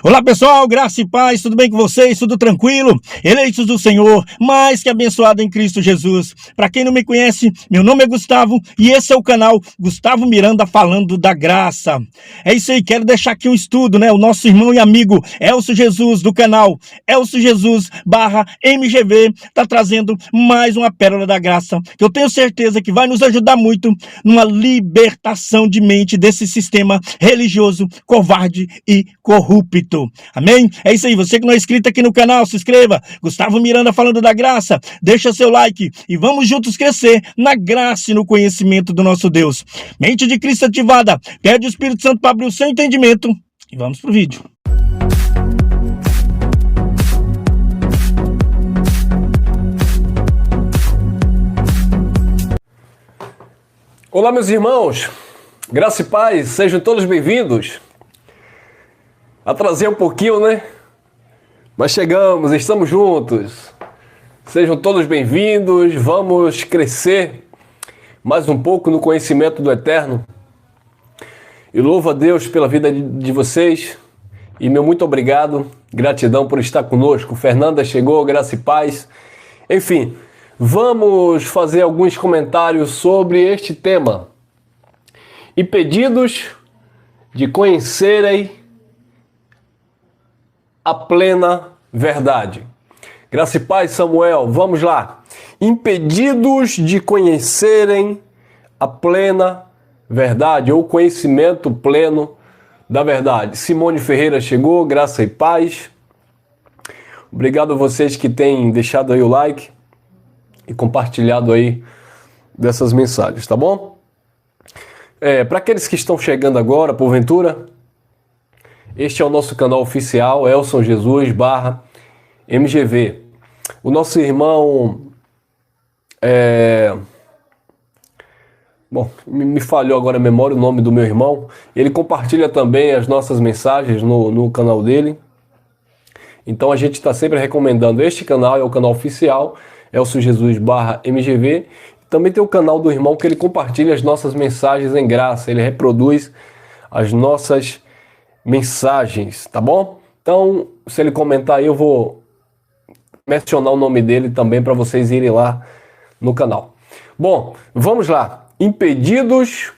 Olá pessoal, graça e paz, tudo bem com vocês? Tudo tranquilo? Eleitos do Senhor, mais que abençoado em Cristo Jesus. Para quem não me conhece, meu nome é Gustavo e esse é o canal Gustavo Miranda falando da graça. É isso aí, quero deixar aqui um estudo, né? O nosso irmão e amigo Elcio Jesus do canal Elcio Jesus /MGV tá trazendo mais uma pérola da graça que eu tenho certeza que vai nos ajudar muito numa libertação de mente desse sistema religioso covarde e corrupto. Amém? É isso aí, você que não é inscrito aqui no canal, se inscreva. Gustavo Miranda falando da graça, deixa seu like e vamos juntos crescer na graça e no conhecimento do nosso Deus. Mente de Cristo ativada, pede o Espírito Santo para abrir o seu entendimento e vamos pro vídeo. Olá meus irmãos, graça e paz, sejam todos bem-vindos. Atrasei um pouquinho, né? Mas chegamos, estamos juntos. Sejam todos bem-vindos, vamos crescer mais um pouco no conhecimento do Eterno. E louvo a Deus pela vida de vocês. E meu muito obrigado, gratidão por estar conosco. Fernanda chegou, graça e paz. Enfim, vamos fazer alguns comentários sobre este tema. Impedidos de conhecerem a plena verdade. Graça e paz, Samuel, vamos lá. Impedidos de conhecerem a plena verdade, ou conhecimento pleno da verdade. Simone Ferreira chegou, graça e paz. Obrigado a vocês que têm deixado aí o like e compartilhado aí dessas mensagens, tá bom? Para aqueles que estão chegando agora, porventura, este é o nosso canal oficial, Elcio Jesus /MGV. O nosso irmão, me falhou agora a memória o nome do meu irmão. Ele compartilha também as nossas mensagens no canal dele. Então a gente está sempre recomendando este canal, é o canal oficial, Elcio Jesus /MGV. Também tem o canal do irmão que ele compartilha as nossas mensagens em graça. Ele reproduz as nossas mensagens, tá bom? Então, se ele comentar aí, eu vou mencionar o nome dele também para vocês irem lá no canal. Bom, vamos lá. Impedidos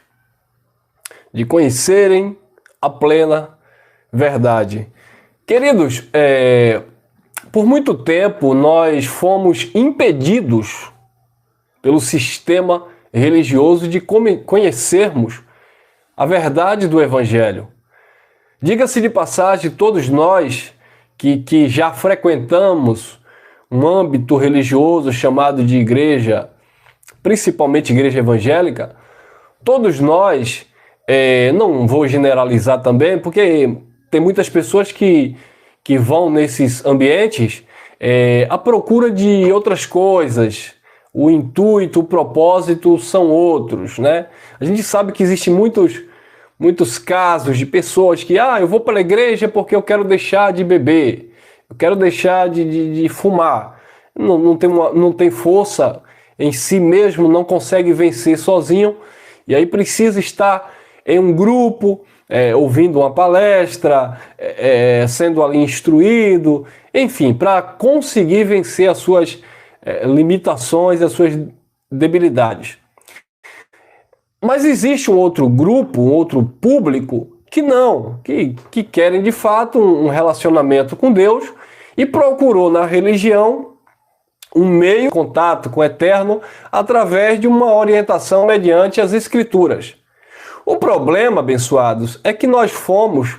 de conhecerem a plena verdade. Queridos, por muito tempo nós fomos impedidos pelo sistema religioso de conhecermos a verdade do Evangelho. Diga-se de passagem, todos nós que já frequentamos um âmbito religioso chamado de igreja, principalmente igreja evangélica, todos nós, não vou generalizar também, porque tem muitas pessoas que vão nesses ambientes à procura de outras coisas. O intuito, o propósito são outros, né? A gente sabe que existem muitos casos de pessoas que, eu vou para a igreja porque eu quero deixar de beber, eu quero deixar de fumar. Não tem força em si mesmo, não consegue vencer sozinho, e aí precisa estar em um grupo, ouvindo uma palestra, sendo ali instruído, enfim, para conseguir vencer as suas limitações, as suas debilidades. Mas existe um outro grupo, um outro público que querem de fato um relacionamento com Deus e procurou na religião um meio de contato com o Eterno através de uma orientação mediante as Escrituras. O problema, abençoados, é que nós fomos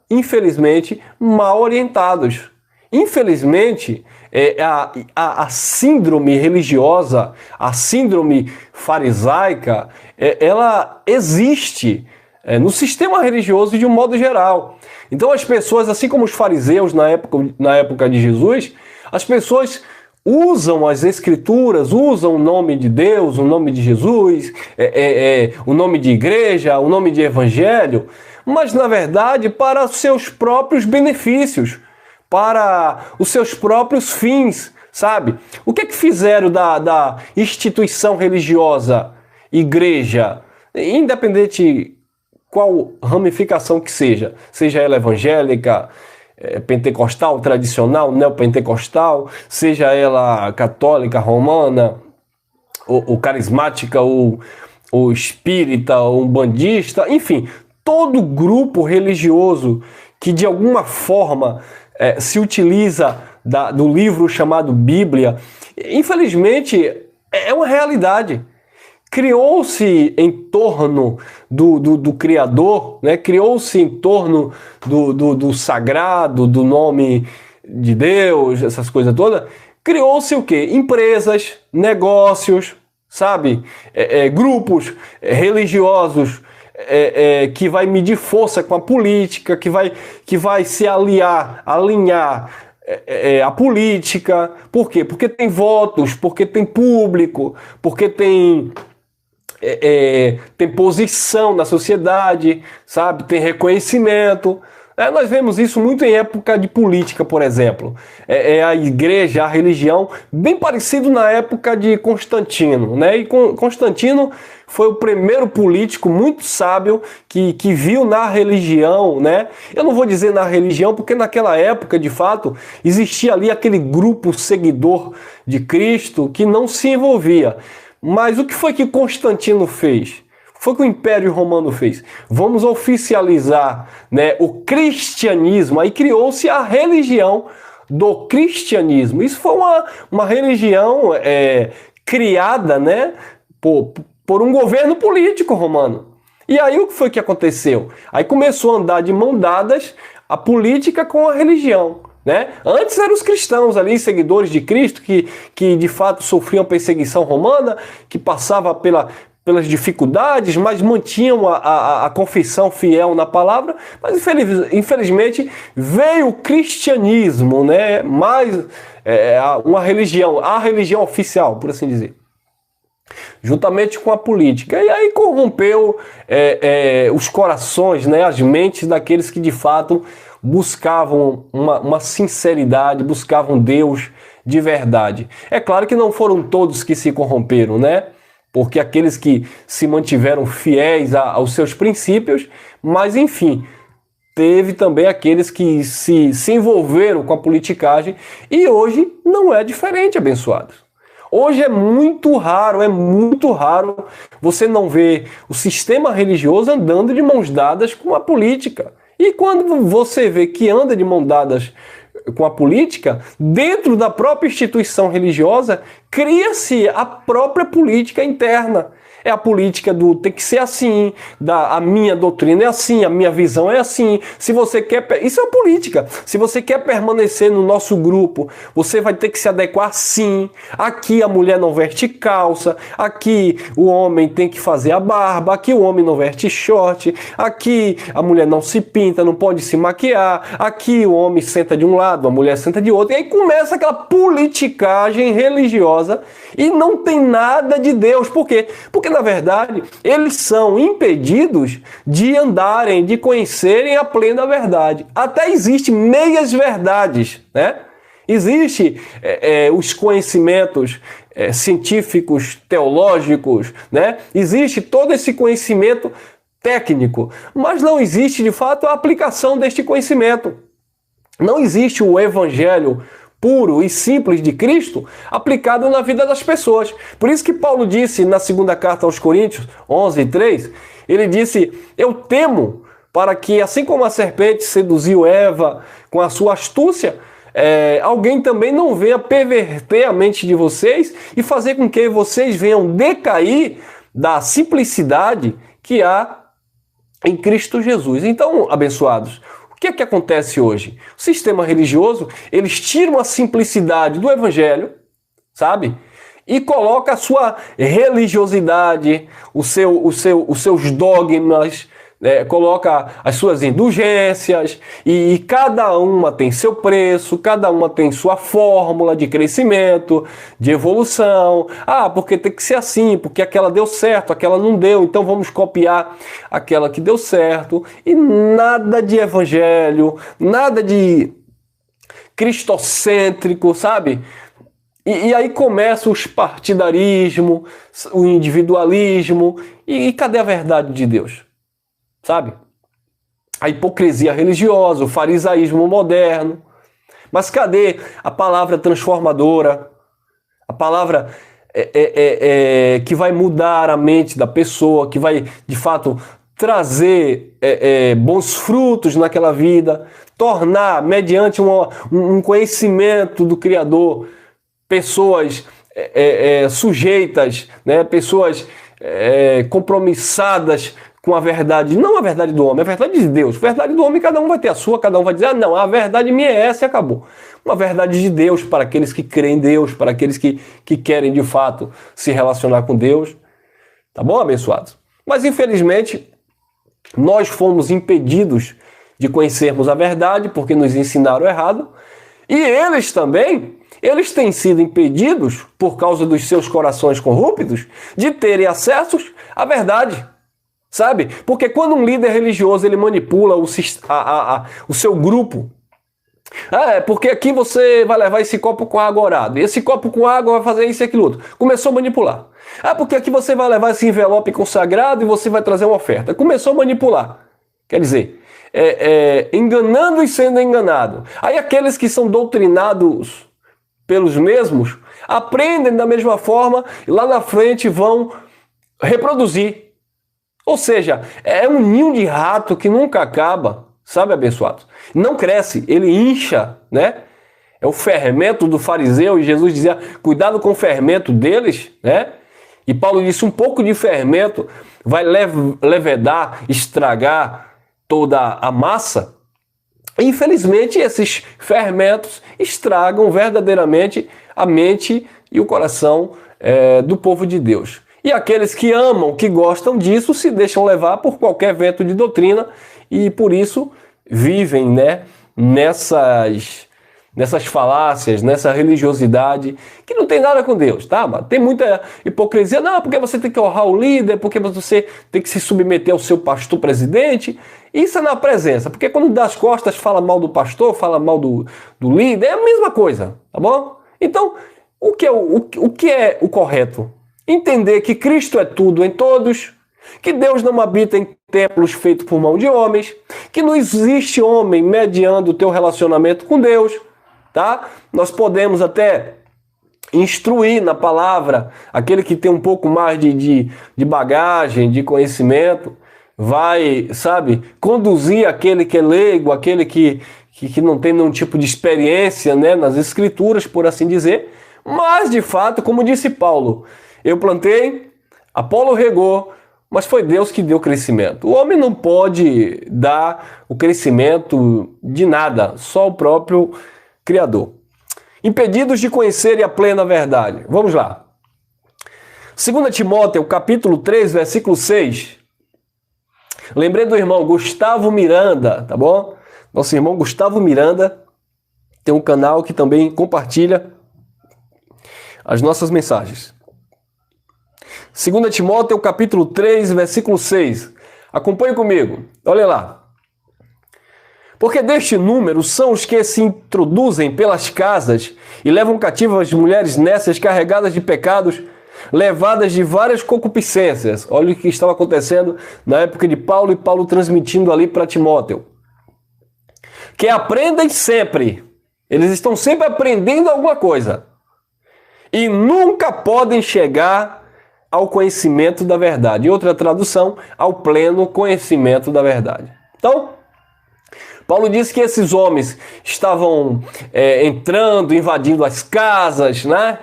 infelizmente, mal orientados. Infelizmente, a síndrome religiosa, a síndrome farisaica, ela existe no sistema religioso de um modo geral. Então as pessoas, assim como os fariseus na época de Jesus, as pessoas usam as escrituras, usam o nome de Deus, o nome de Jesus, o nome de igreja, o nome de evangelho, mas na verdade para seus próprios benefícios, para os seus próprios fins, sabe? O que fizeram da instituição religiosa, igreja, independente qual ramificação que seja ela evangélica, pentecostal, tradicional, neopentecostal, seja ela católica, romana, ou carismática, ou espírita, ou umbandista, enfim, todo grupo religioso que de alguma forma se utiliza do livro chamado Bíblia, infelizmente é uma realidade. Criou-se em torno do Criador, né? Criou-se em torno do sagrado, do nome de Deus, essas coisas todas. Criou-se o quê? Empresas, negócios, sabe? Grupos religiosos que vai medir força com a política, que vai se alinhar a política. Por quê? Porque tem votos, porque tem público, porque tem posição na sociedade, sabe? Tem reconhecimento. Nós vemos isso muito em época de política, por exemplo. A igreja, a religião, bem parecido na época de Constantino, né? E Constantino foi o primeiro político muito sábio que viu na religião, né? Eu não vou dizer na religião, porque naquela época, de fato, existia ali aquele grupo seguidor de Cristo que não se envolvia. Mas o que foi que Constantino fez? Foi o que o Império Romano fez. Vamos oficializar, né, o cristianismo. Aí criou-se a religião do cristianismo. Isso foi uma religião criada, né, por um governo político romano. E aí o que foi que aconteceu? Aí começou a andar de mão dadas a política com a religião. Né? Antes eram os cristãos ali, seguidores de Cristo, que de fato sofriam perseguição romana, que passava pelas dificuldades, mas mantinham a confissão fiel na palavra. Mas infelizmente veio o cristianismo, né? Mais uma religião, a religião oficial, por assim dizer, juntamente com a política. E aí corrompeu os corações, né? As mentes daqueles que de fato buscavam uma sinceridade, buscavam Deus de verdade. É claro que não foram todos que se corromperam, né? Porque aqueles que se mantiveram fiéis aos seus princípios, mas enfim, teve também aqueles que se envolveram com a politicagem, e hoje não é diferente, abençoados. Hoje é muito raro você não ver o sistema religioso andando de mãos dadas com a política. E quando você vê que anda de mãos dadas com a política, dentro da própria instituição religiosa, cria-se a própria política interna. É a política do tem que ser assim, a minha doutrina é assim, a minha visão é assim. Se você quer, isso é uma política. Se você quer permanecer no nosso grupo, você vai ter que se adequar sim. Aqui a mulher não veste calça, aqui o homem tem que fazer a barba, aqui o homem não veste short, aqui a mulher não se pinta, não pode se maquiar, aqui o homem senta de um lado, a mulher senta de outro. E aí começa aquela politicagem religiosa e não tem nada de Deus. Por quê? Porque na verdade, eles são impedidos de andarem, de conhecerem a plena verdade. Até existem meias verdades, né? Existem os conhecimentos científicos, teológicos, né? Existe todo esse conhecimento técnico, mas não existe de fato a aplicação deste conhecimento. Não existe o evangelho puro e simples de Cristo aplicado na vida das pessoas. Por isso que Paulo disse na segunda carta aos Coríntios 11:3, ele disse: eu temo para que, assim como a serpente seduziu Eva com a sua astúcia, alguém também não venha perverter a mente de vocês e fazer com que vocês venham decair da simplicidade que há em Cristo Jesus. Então, abençoados, o que é que acontece hoje? O sistema religioso, eles tiram a simplicidade do evangelho, sabe? E coloca a sua religiosidade, os seus dogmas, coloca as suas indulgências, e cada uma tem seu preço, cada uma tem sua fórmula de crescimento, de evolução. Porque tem que ser assim, porque aquela deu certo, aquela não deu, então vamos copiar aquela que deu certo. E nada de evangelho, nada de cristocêntrico, sabe? E aí começa os partidarismo, o individualismo, e cadê a verdade de Deus? sabe? A hipocrisia religiosa, o farisaísmo moderno. Mas cadê a palavra transformadora? A palavra que vai mudar a mente da pessoa, que vai, de fato, trazer bons frutos naquela vida, tornar, mediante um conhecimento do Criador, pessoas sujeitas, né? Pessoas compromissadas com a verdade, não a verdade do homem, a verdade de Deus. A verdade do homem, cada um vai ter a sua, cada um vai dizer, não, a verdade minha é essa e acabou. Uma verdade de Deus para aqueles que creem em Deus, para aqueles que querem de fato se relacionar com Deus. Tá bom, abençoados? Mas infelizmente, nós fomos impedidos de conhecermos a verdade porque nos ensinaram errado. E eles também, eles têm sido impedidos, por causa dos seus corações corruptos, de terem acesso à verdade. Sabe? Porque quando um líder religioso ele manipula o seu grupo, porque aqui você vai levar esse copo com água orado, e esse copo com água vai fazer isso e aquilo outro. Começou a manipular. Porque aqui você vai levar esse envelope consagrado e você vai trazer uma oferta. Começou a manipular. Quer dizer, enganando e sendo enganado. Aí aqueles que são doutrinados pelos mesmos, aprendem da mesma forma e lá na frente vão reproduzir. Ou seja, é um ninho de rato que nunca acaba, sabe, abençoados? Não cresce, ele incha, né? É o fermento do fariseu, e Jesus dizia, cuidado com o fermento deles, né? E Paulo disse, um pouco de fermento vai levedar, estragar toda a massa. E, infelizmente, esses fermentos estragam verdadeiramente a mente e o coração do povo de Deus. E aqueles que amam, que gostam disso, se deixam levar por qualquer vento de doutrina e por isso vivem, né, nessas falácias, nessa religiosidade que não tem nada com Deus, tá? Mas tem muita hipocrisia. Não, porque você tem que honrar o líder, porque você tem que se submeter ao seu pastor presidente. Isso é na presença, porque quando dá as costas fala mal do pastor, fala mal do líder, é a mesma coisa, tá bom? Então, o que é o correto? Entender que Cristo é tudo em todos, que Deus não habita em templos feitos por mão de homens, que não existe homem mediando o teu relacionamento com Deus, tá? Nós podemos até instruir na palavra, aquele que tem um pouco mais de bagagem, de conhecimento, vai, sabe, conduzir aquele que é leigo, aquele que não tem nenhum tipo de experiência, né, nas escrituras, por assim dizer. Mas, de fato, como disse Paulo, eu plantei, Apolo regou, mas foi Deus que deu crescimento. O homem não pode dar o crescimento de nada, só o próprio Criador. Impedidos de conhecerem a plena verdade. Vamos lá. 2 Timóteo, capítulo 3, versículo 6. Lembrei do irmão Gustavo Miranda, tá bom? Nosso irmão Gustavo Miranda tem um canal que também compartilha as nossas mensagens. 2 Timóteo, capítulo 3, versículo 6. Acompanhe comigo. Olha lá. Porque deste número são os que se introduzem pelas casas e levam cativas as mulheres nécias carregadas de pecados, levadas de várias concupiscências. Olha o que estava acontecendo na época de Paulo, e Paulo transmitindo ali para Timóteo. Que aprendem sempre. Eles estão sempre aprendendo alguma coisa. E nunca podem chegar ao conhecimento da verdade. Em outra tradução, ao pleno conhecimento da verdade. Então, Paulo disse que esses homens estavam entrando, invadindo as casas, né?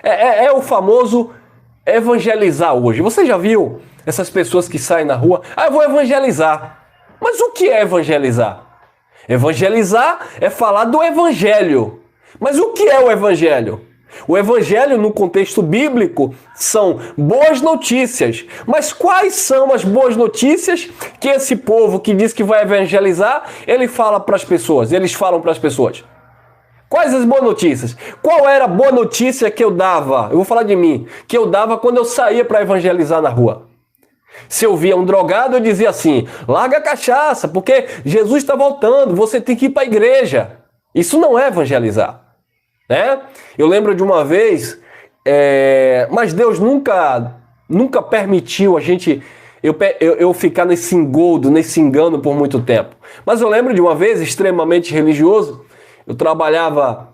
É o famoso evangelizar hoje. Você já viu essas pessoas que saem na rua? Eu vou evangelizar. Mas o que é evangelizar? Evangelizar é falar do evangelho. Mas o que é o evangelho? O evangelho, no contexto bíblico, são boas notícias. Mas quais são as boas notícias que esse povo que diz que vai evangelizar, ele fala para as pessoas, eles falam para as pessoas? Quais as boas notícias? Qual era a boa notícia que eu dava? Eu vou falar de mim, que eu dava quando eu saía para evangelizar na rua. Se eu via um drogado, eu dizia assim, larga a cachaça, porque Jesus está voltando, você tem que ir para a igreja. Isso não é evangelizar. Né? Eu lembro de uma vez, mas Deus nunca permitiu a gente eu ficar nesse engodo, nesse engano por muito tempo. Mas eu lembro de uma vez, extremamente religioso, eu trabalhava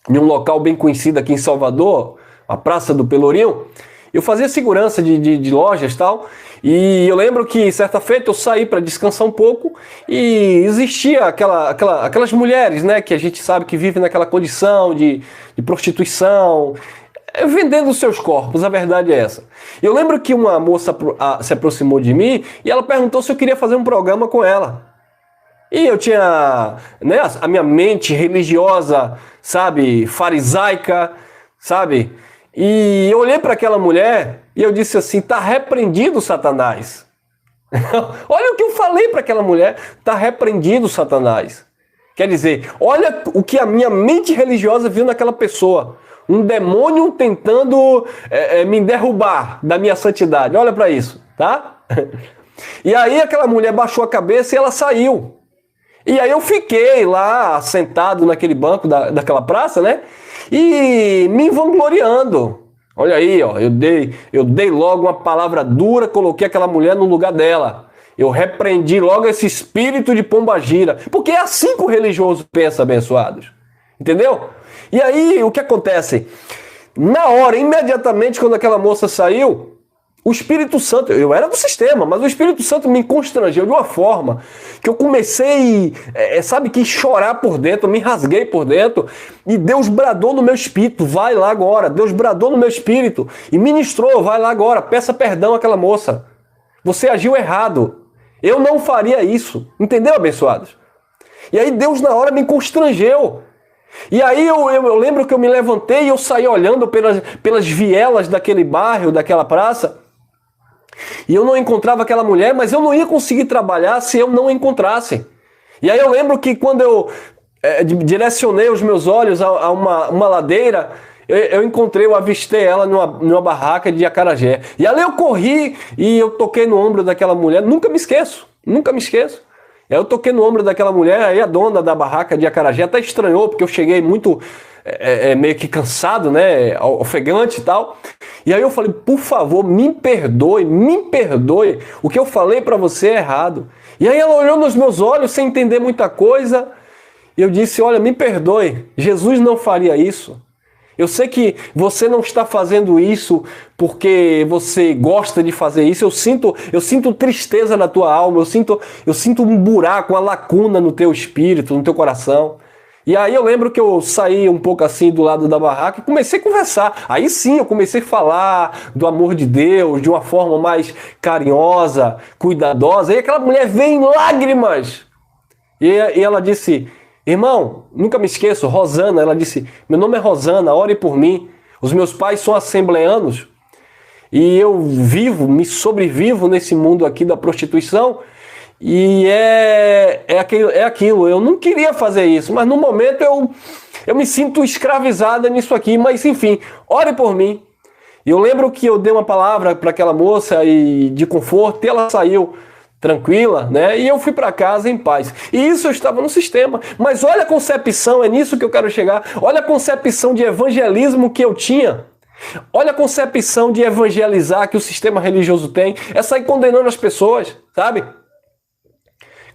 em um local bem conhecido aqui em Salvador, a Praça do Pelourinho. Eu fazia segurança de lojas e tal, e eu lembro que certa feita eu saí para descansar um pouco e existia aquelas mulheres, né, que a gente sabe que vivem naquela condição de prostituição, vendendo seus corpos, a verdade é essa. Eu lembro que uma moça se aproximou de mim e ela perguntou se eu queria fazer um programa com ela. E eu tinha, né, a minha mente religiosa, sabe, farisaica, sabe? E eu olhei para aquela mulher e eu disse assim, tá repreendido, Satanás. Olha o que eu falei para aquela mulher, tá repreendido, Satanás. Quer dizer, olha o que a minha mente religiosa viu naquela pessoa. Um demônio tentando me derrubar da minha santidade. Olha para isso, tá? E aí aquela mulher baixou a cabeça e ela saiu. E aí eu fiquei lá sentado naquele banco daquela praça, né? E me vangloriando. Olha aí, ó, eu dei logo uma palavra dura, coloquei aquela mulher no lugar dela. Eu repreendi logo esse espírito de pombagira. Porque é assim que o religioso pensa, abençoados. Entendeu? E aí, o que acontece? Na hora, imediatamente, quando aquela moça saiu, o Espírito Santo, eu era do sistema, mas o Espírito Santo me constrangeu de uma forma que eu comecei, sabe, que chorar por dentro, me rasguei por dentro, e Deus bradou no meu espírito, vai lá agora. Deus bradou no meu espírito e ministrou, vai lá agora, peça perdão àquela moça. Você agiu errado. Eu não faria isso. Entendeu, abençoados? E aí Deus na hora me constrangeu. E aí eu lembro que eu me levantei e eu saí olhando pelas vielas daquele bairro, daquela praça, e eu não encontrava aquela mulher, mas eu não ia conseguir trabalhar se eu não a encontrasse. E aí eu lembro que quando eu direcionei os meus olhos a uma ladeira, eu avistei ela numa barraca de acarajé. E ali eu corri e eu toquei no ombro daquela mulher, nunca me esqueço. Aí eu toquei no ombro daquela mulher, aí a dona da barraca de acarajé até estranhou, porque eu cheguei muito meio que cansado, né, ofegante e tal. E aí eu falei, por favor, me perdoe, o que eu falei para você é errado. E aí ela olhou nos meus olhos sem entender muita coisa, e eu disse, olha, me perdoe, Jesus não faria isso. Eu sei que você não está fazendo isso porque você gosta de fazer isso. Eu sinto tristeza na tua alma, eu sinto um buraco, uma lacuna no teu espírito, no teu coração. E aí eu lembro que eu saí um pouco assim do lado da barraca e comecei a conversar. Aí sim, eu comecei a falar do amor de Deus de uma forma mais carinhosa, cuidadosa. E aquela mulher veio em lágrimas. E ela disse, irmão, nunca me esqueço, Rosana, ela disse, meu nome é Rosana, ore por mim. Os meus pais são assembleanos e eu me sobrevivo nesse mundo aqui da prostituição. E é aquilo, eu não queria fazer isso, mas no momento eu me sinto escravizada nisso aqui, mas enfim, ore por mim. E eu lembro que eu dei uma palavra para aquela moça de conforto, e ela saiu tranquila, né? E eu fui para casa em paz. E isso eu estava no sistema. Mas olha a concepção, é nisso que eu quero chegar. Olha a concepção de evangelismo que eu tinha. Olha a concepção de evangelizar que o sistema religioso tem. É sair condenando as pessoas, sabe?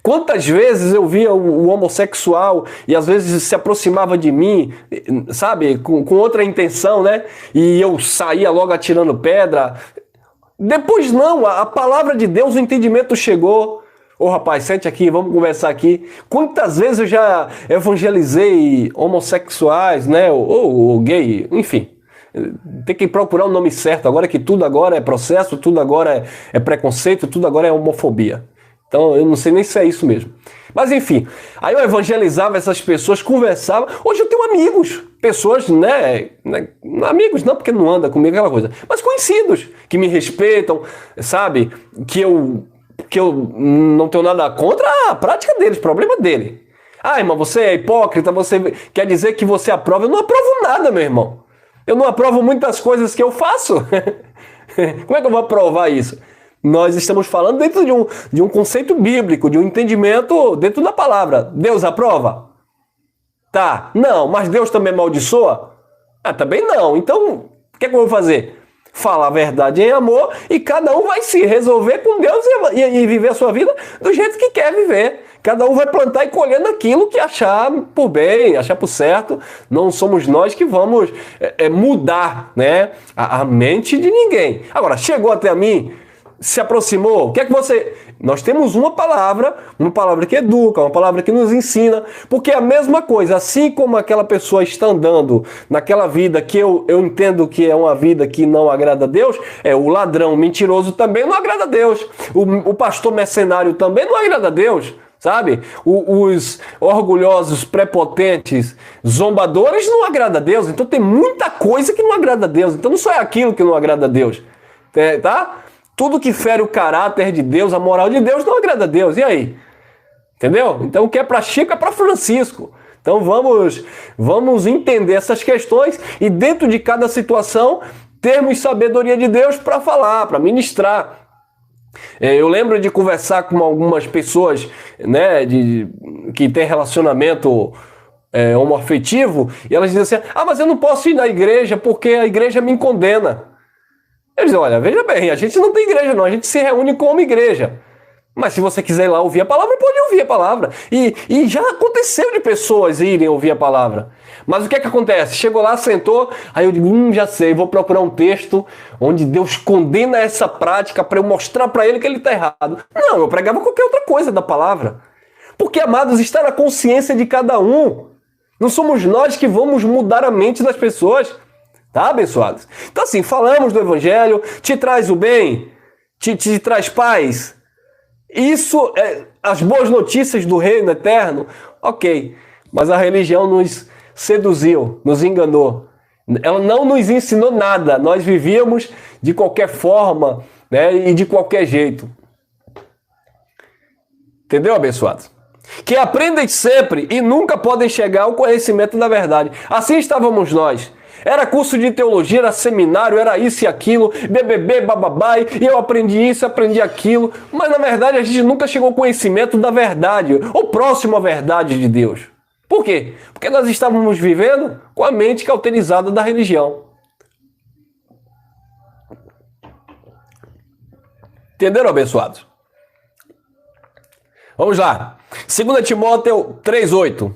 Quantas vezes eu via o homossexual e às vezes se aproximava de mim, sabe, com outra intenção, né? E eu saía logo atirando pedra. Depois não, a palavra de Deus, o entendimento chegou. Ô rapaz, sente aqui, vamos conversar aqui. Quantas vezes eu já evangelizei homossexuais, né? Ou gay, enfim. Tem que procurar o nome certo agora, que tudo agora é processo, tudo agora é preconceito, tudo agora é homofobia. Então, eu não sei nem se é isso mesmo. Mas, enfim, aí eu evangelizava essas pessoas, conversava. Hoje eu tenho amigos, pessoas, né? Amigos não, porque não anda comigo aquela coisa. Mas conhecidos, que me respeitam, sabe? Que eu não tenho nada contra a prática deles, problema dele. Ah, irmão, você é hipócrita, você quer dizer que você aprova. Eu não aprovo nada, meu irmão. Eu não aprovo muitas coisas que eu faço. Como é que eu vou aprovar isso? Nós estamos falando dentro de um conceito bíblico, de um entendimento dentro da palavra. Deus aprova? Tá. Não, mas Deus também amaldiçoa? Ah, também não. Então, o que é que eu vou fazer? falar a verdade em amor e cada um vai se resolver com Deus e viver a sua vida do jeito que quer viver. Cada um vai plantar e colher naquilo que achar por bem, achar por certo. Não somos nós que vamos mudar, né, a mente de ninguém. Agora, chegou até mim, se aproximou, o que é que você... Nós temos uma palavra que educa, uma palavra que nos ensina, porque é a mesma coisa, assim como aquela pessoa está andando naquela vida que eu entendo que é uma vida que não agrada a Deus, o ladrão mentiroso também não agrada a Deus, o pastor mercenário também não agrada a Deus, sabe? Os orgulhosos, prepotentes, zombadores não agrada a Deus, então tem muita coisa que não agrada a Deus, então não só é aquilo que não agrada a Deus, tá? Tudo que fere o caráter de Deus, a moral de Deus, não agrada a Deus. E aí? Entendeu? Então o que é para Chico é para Francisco. Então vamos entender essas questões e dentro de cada situação termos sabedoria de Deus para falar, para ministrar. Eu lembro de conversar com algumas pessoas, né, que tem relacionamento homoafetivo e elas dizem assim, mas eu não posso ir na igreja porque a igreja me condena. Eu disse, olha, veja bem, a gente não tem igreja não, a gente se reúne como igreja. Mas se você quiser ir lá ouvir a palavra, pode ouvir a palavra. E já aconteceu de pessoas irem ouvir a palavra. Mas o que é que acontece? Chegou lá, sentou, aí eu digo, já sei, vou procurar um texto onde Deus condena essa prática para eu mostrar para ele que ele está errado. Não, eu pregava qualquer outra coisa da palavra. Porque, amados, está na consciência de cada um. Não somos nós que vamos mudar a mente das pessoas. Tá, abençoados? Então assim, falamos do Evangelho, te traz o bem, te traz paz. Isso, as boas notícias do reino eterno, ok. Mas a religião nos seduziu, nos enganou. Ela não nos ensinou nada. Nós vivíamos de qualquer forma, né, e de qualquer jeito. Entendeu, abençoados? Que aprendem sempre e nunca podem chegar ao conhecimento da verdade. Assim estávamos nós. Era curso de teologia, era seminário, era isso e aquilo, BBB, bababai, e eu aprendi isso, aprendi aquilo, mas na verdade a gente nunca chegou ao conhecimento da verdade, ou próximo à verdade de Deus. Por quê? Porque nós estávamos vivendo com a mente cauterizada da religião. Entenderam, abençoados? Vamos lá. 2 Timóteo 3,8.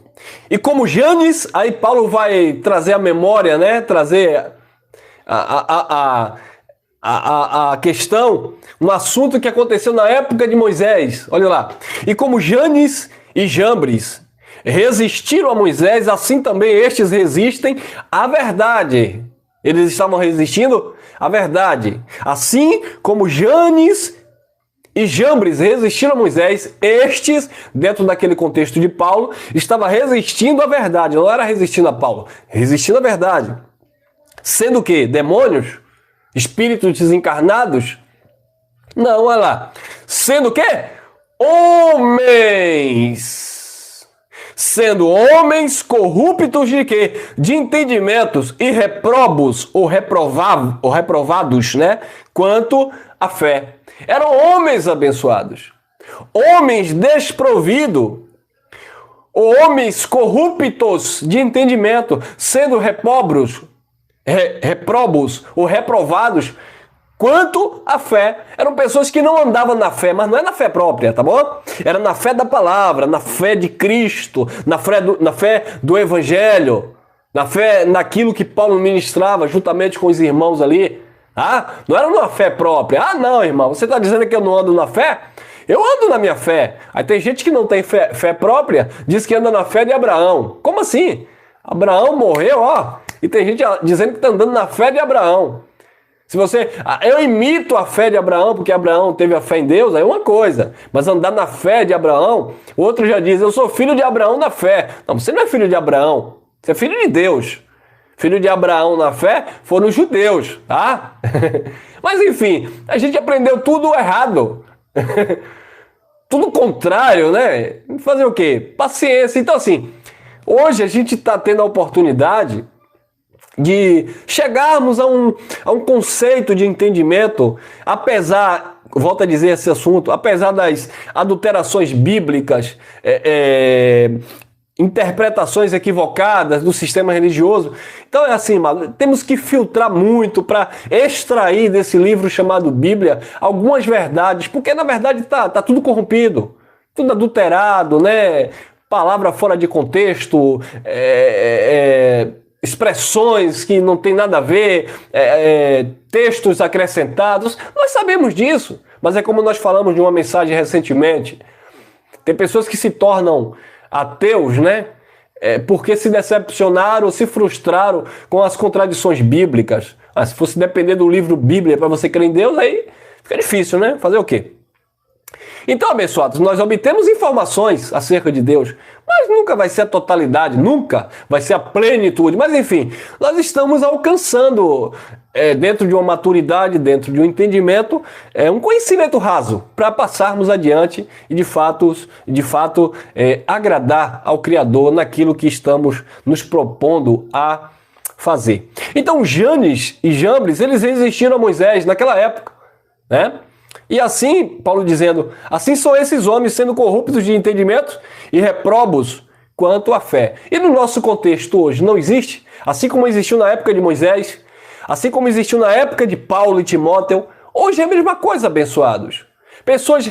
E como Janes, aí Paulo vai trazer a memória, né? Trazer a questão, um assunto que aconteceu na época de Moisés. Olha lá. E como Janes e Jambres resistiram a Moisés, assim também estes resistem à verdade. Eles estavam resistindo à verdade. Assim como Janes e Jambres resistiram a Moisés, estes, dentro daquele contexto de Paulo, estava resistindo à verdade, não era resistindo a Paulo, resistindo à verdade. Sendo o quê? Demônios? Espíritos desencarnados? Não, olha lá. Sendo o quê? Homens! Sendo homens corruptos de quê? De entendimentos e reprobos, ou reprovados, né? Quanto à fé. Eram homens abençoados, homens desprovidos, homens corruptos de entendimento, sendo reprobos ou reprovados quanto à fé. Eram pessoas que não andavam na fé, mas não é na fé própria, tá bom? Era na fé da palavra, na fé de Cristo, na fé do Evangelho, na fé naquilo que Paulo ministrava juntamente com os irmãos ali. Não era uma fé própria. Não, irmão, você está dizendo que eu não ando na fé? Eu ando na minha fé. Aí tem gente que não tem fé própria, diz que anda na fé de Abraão. Como assim? Abraão morreu, e tem gente dizendo que está andando na fé de Abraão. Se você... eu imito a fé de Abraão, porque Abraão teve a fé em Deus, aí é uma coisa. Mas andar na fé de Abraão, o outro já diz, eu sou filho de Abraão na fé. Não, você não é filho de Abraão, você é filho de Deus. Filho de Abraão na fé foram os judeus, tá? Mas enfim, a gente aprendeu tudo errado. Tudo contrário, né? Fazer o quê? Paciência. Então assim, hoje a gente está tendo a oportunidade de chegarmos a um conceito de entendimento, apesar, volto a dizer esse assunto, apesar das adulterações bíblicas, interpretações equivocadas do sistema religioso. Então é assim, mano, temos que filtrar muito para extrair desse livro chamado Bíblia algumas verdades, porque na verdade tá tudo corrompido, tudo adulterado, né? Palavra fora de contexto, expressões que não tem nada a ver, textos acrescentados. Nós sabemos disso, mas é como nós falamos de uma mensagem recentemente. Tem pessoas que se tornam ateus, né? Porque se decepcionaram ou se frustraram com as contradições bíblicas. Se fosse depender do livro Bíblia para você crer em Deus, aí fica difícil, né? Fazer o quê? Então, abençoados, nós obtemos informações acerca de Deus, mas nunca vai ser a totalidade, nunca vai ser a plenitude. Mas enfim, nós estamos alcançando, dentro de uma maturidade, dentro de um entendimento, um conhecimento raso, para passarmos adiante e de fato agradar ao Criador naquilo que estamos nos propondo a fazer. Então, Janes e Jambres, eles resistiram a Moisés naquela época, né? E assim, Paulo dizendo, assim são esses homens sendo corruptos de entendimento e reprobos quanto à fé. E no nosso contexto hoje não existe, assim como existiu na época de Moisés, assim como existiu na época de Paulo e Timóteo, hoje é a mesma coisa, abençoados. Pessoas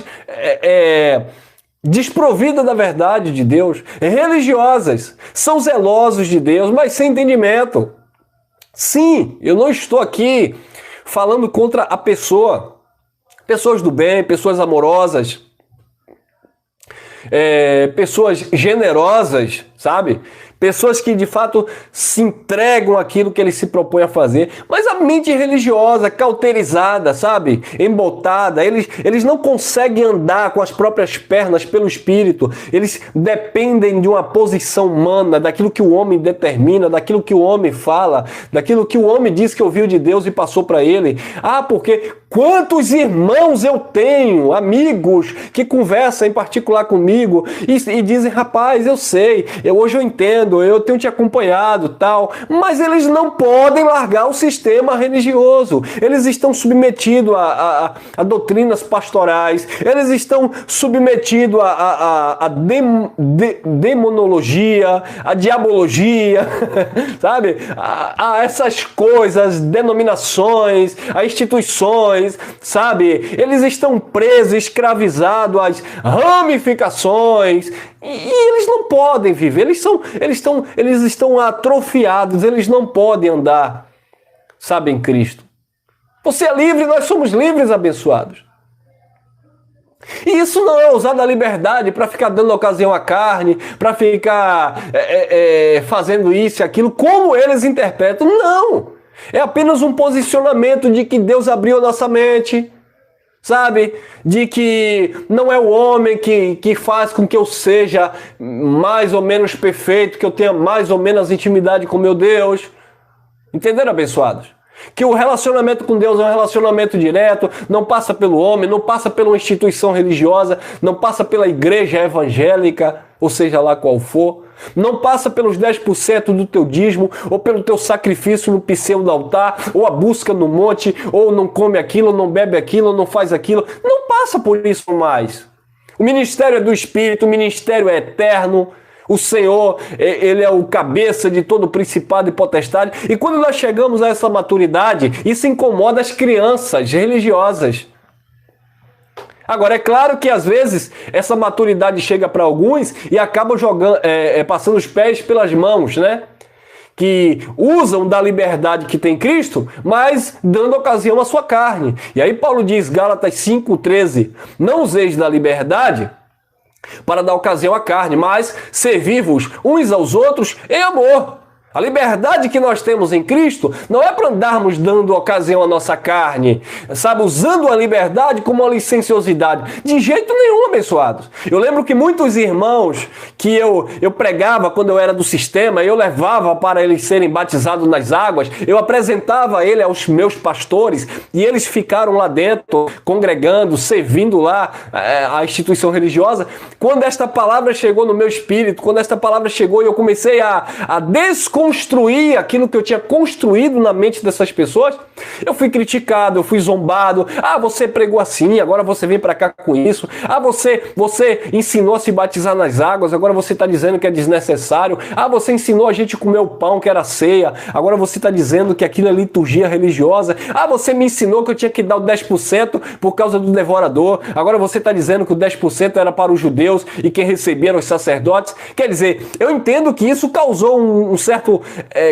desprovidas da verdade de Deus, religiosas, são zelosos de Deus, mas sem entendimento. Sim, eu não estou aqui falando contra a pessoa. Pessoas do bem, pessoas amorosas, pessoas generosas, sabe? Pessoas que de fato se entregam àquilo que eles se propõem a fazer, mas a mente religiosa, cauterizada, sabe? Embotada, eles não conseguem andar com as próprias pernas pelo Espírito, eles dependem de uma posição humana, daquilo que o homem determina, daquilo que o homem fala, daquilo que o homem diz que ouviu de Deus e passou para ele. Porque quantos irmãos eu tenho, amigos, que conversam em particular comigo e dizem, rapaz, eu sei, hoje eu entendo, eu tenho te acompanhado, tal, mas eles não podem largar o sistema religioso. Eles estão submetidos a doutrinas pastorais, eles estão submetidos a demonologia, a diabologia, sabe? A essas coisas, denominações, a instituições, sabe? Eles estão presos, escravizados às ramificações e eles não podem viver, eles estão atrofiados, eles não podem andar, sabe, em Cristo. Você é livre, nós somos livres, abençoados. E isso não é usar da liberdade para ficar dando ocasião à carne, para ficar fazendo isso e aquilo, como eles interpretam. Não! É apenas um posicionamento de que Deus abriu a nossa mente, sabe? De que não é o homem que faz com que eu seja mais ou menos perfeito, que eu tenha mais ou menos intimidade com meu Deus. Entenderam, abençoados? Que o relacionamento com Deus é um relacionamento direto, não passa pelo homem, não passa pela uma instituição religiosa, não passa pela igreja evangélica, ou seja lá qual for, não passa pelos 10% do teu dízimo, ou pelo teu sacrifício no pseudo altar, ou a busca no monte, ou não come aquilo, ou não bebe aquilo, ou não faz aquilo. Não passa por isso mais. O ministério é do Espírito, o ministério é eterno. O Senhor, Ele é o cabeça de todo principado e potestade. E quando nós chegamos a essa maturidade, isso incomoda as crianças religiosas. Agora, é claro que às vezes essa maturidade chega para alguns e acaba passando os pés pelas mãos, né? Que usam da liberdade que tem Cristo, mas dando ocasião à sua carne. E aí Paulo diz, Gálatas 5:13, não useis da liberdade para dar ocasião à carne, mas servi-vos uns aos outros em amor. A liberdade que nós temos em Cristo não é para andarmos dando ocasião à nossa carne, sabe, usando a liberdade como uma licenciosidade. De jeito nenhum, abençoados. Eu lembro que muitos irmãos que eu pregava quando eu era do sistema, eu levava para eles serem batizados nas águas, eu apresentava ele aos meus pastores e eles ficaram lá dentro, congregando, servindo lá a instituição religiosa. Quando esta palavra chegou no meu espírito, quando esta palavra chegou e eu comecei a descobrir desconstruir aquilo que eu tinha construído na mente dessas pessoas, eu fui criticado, eu fui zombado. Ah, você pregou assim, agora você vem para cá com isso. Ah, você ensinou a se batizar nas águas, agora você está dizendo que é desnecessário. Ah, você ensinou a gente a comer o pão que era ceia, agora você está dizendo que aquilo é liturgia religiosa. Ah, você me ensinou que eu tinha que dar o 10% por causa do devorador, agora você está dizendo que o 10% era para os judeus e quem recebia eram os sacerdotes. Quer dizer, eu entendo que isso causou um certo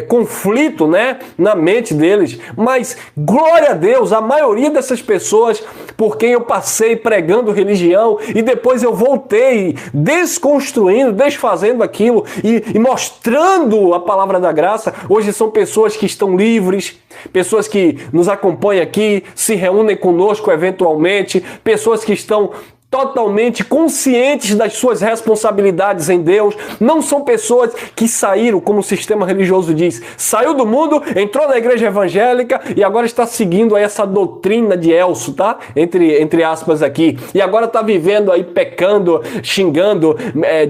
conflito, né, na mente deles, mas glória a Deus, a maioria dessas pessoas por quem eu passei pregando religião e depois eu voltei desconstruindo, desfazendo aquilo e mostrando a palavra da graça, hoje são pessoas que estão livres, pessoas que nos acompanham aqui, se reúnem conosco eventualmente, pessoas que estão totalmente conscientes das suas responsabilidades em Deus, não são pessoas que saíram, como o sistema religioso diz, saiu do mundo, entrou na igreja evangélica e agora está seguindo aí essa doutrina de Elcio, tá? Entre aspas aqui, e agora está vivendo aí pecando, xingando,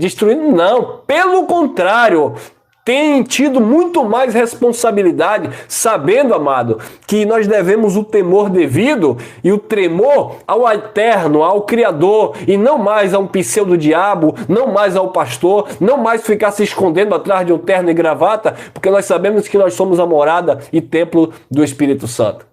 destruindo, não, pelo contrário, tem tido muito mais responsabilidade, sabendo, amado, que nós devemos o temor devido e o tremor ao eterno, ao Criador, e não mais a um pseudo-diabo, não mais ao pastor, não mais ficar se escondendo atrás de um terno e gravata, porque nós sabemos que nós somos a morada e templo do Espírito Santo.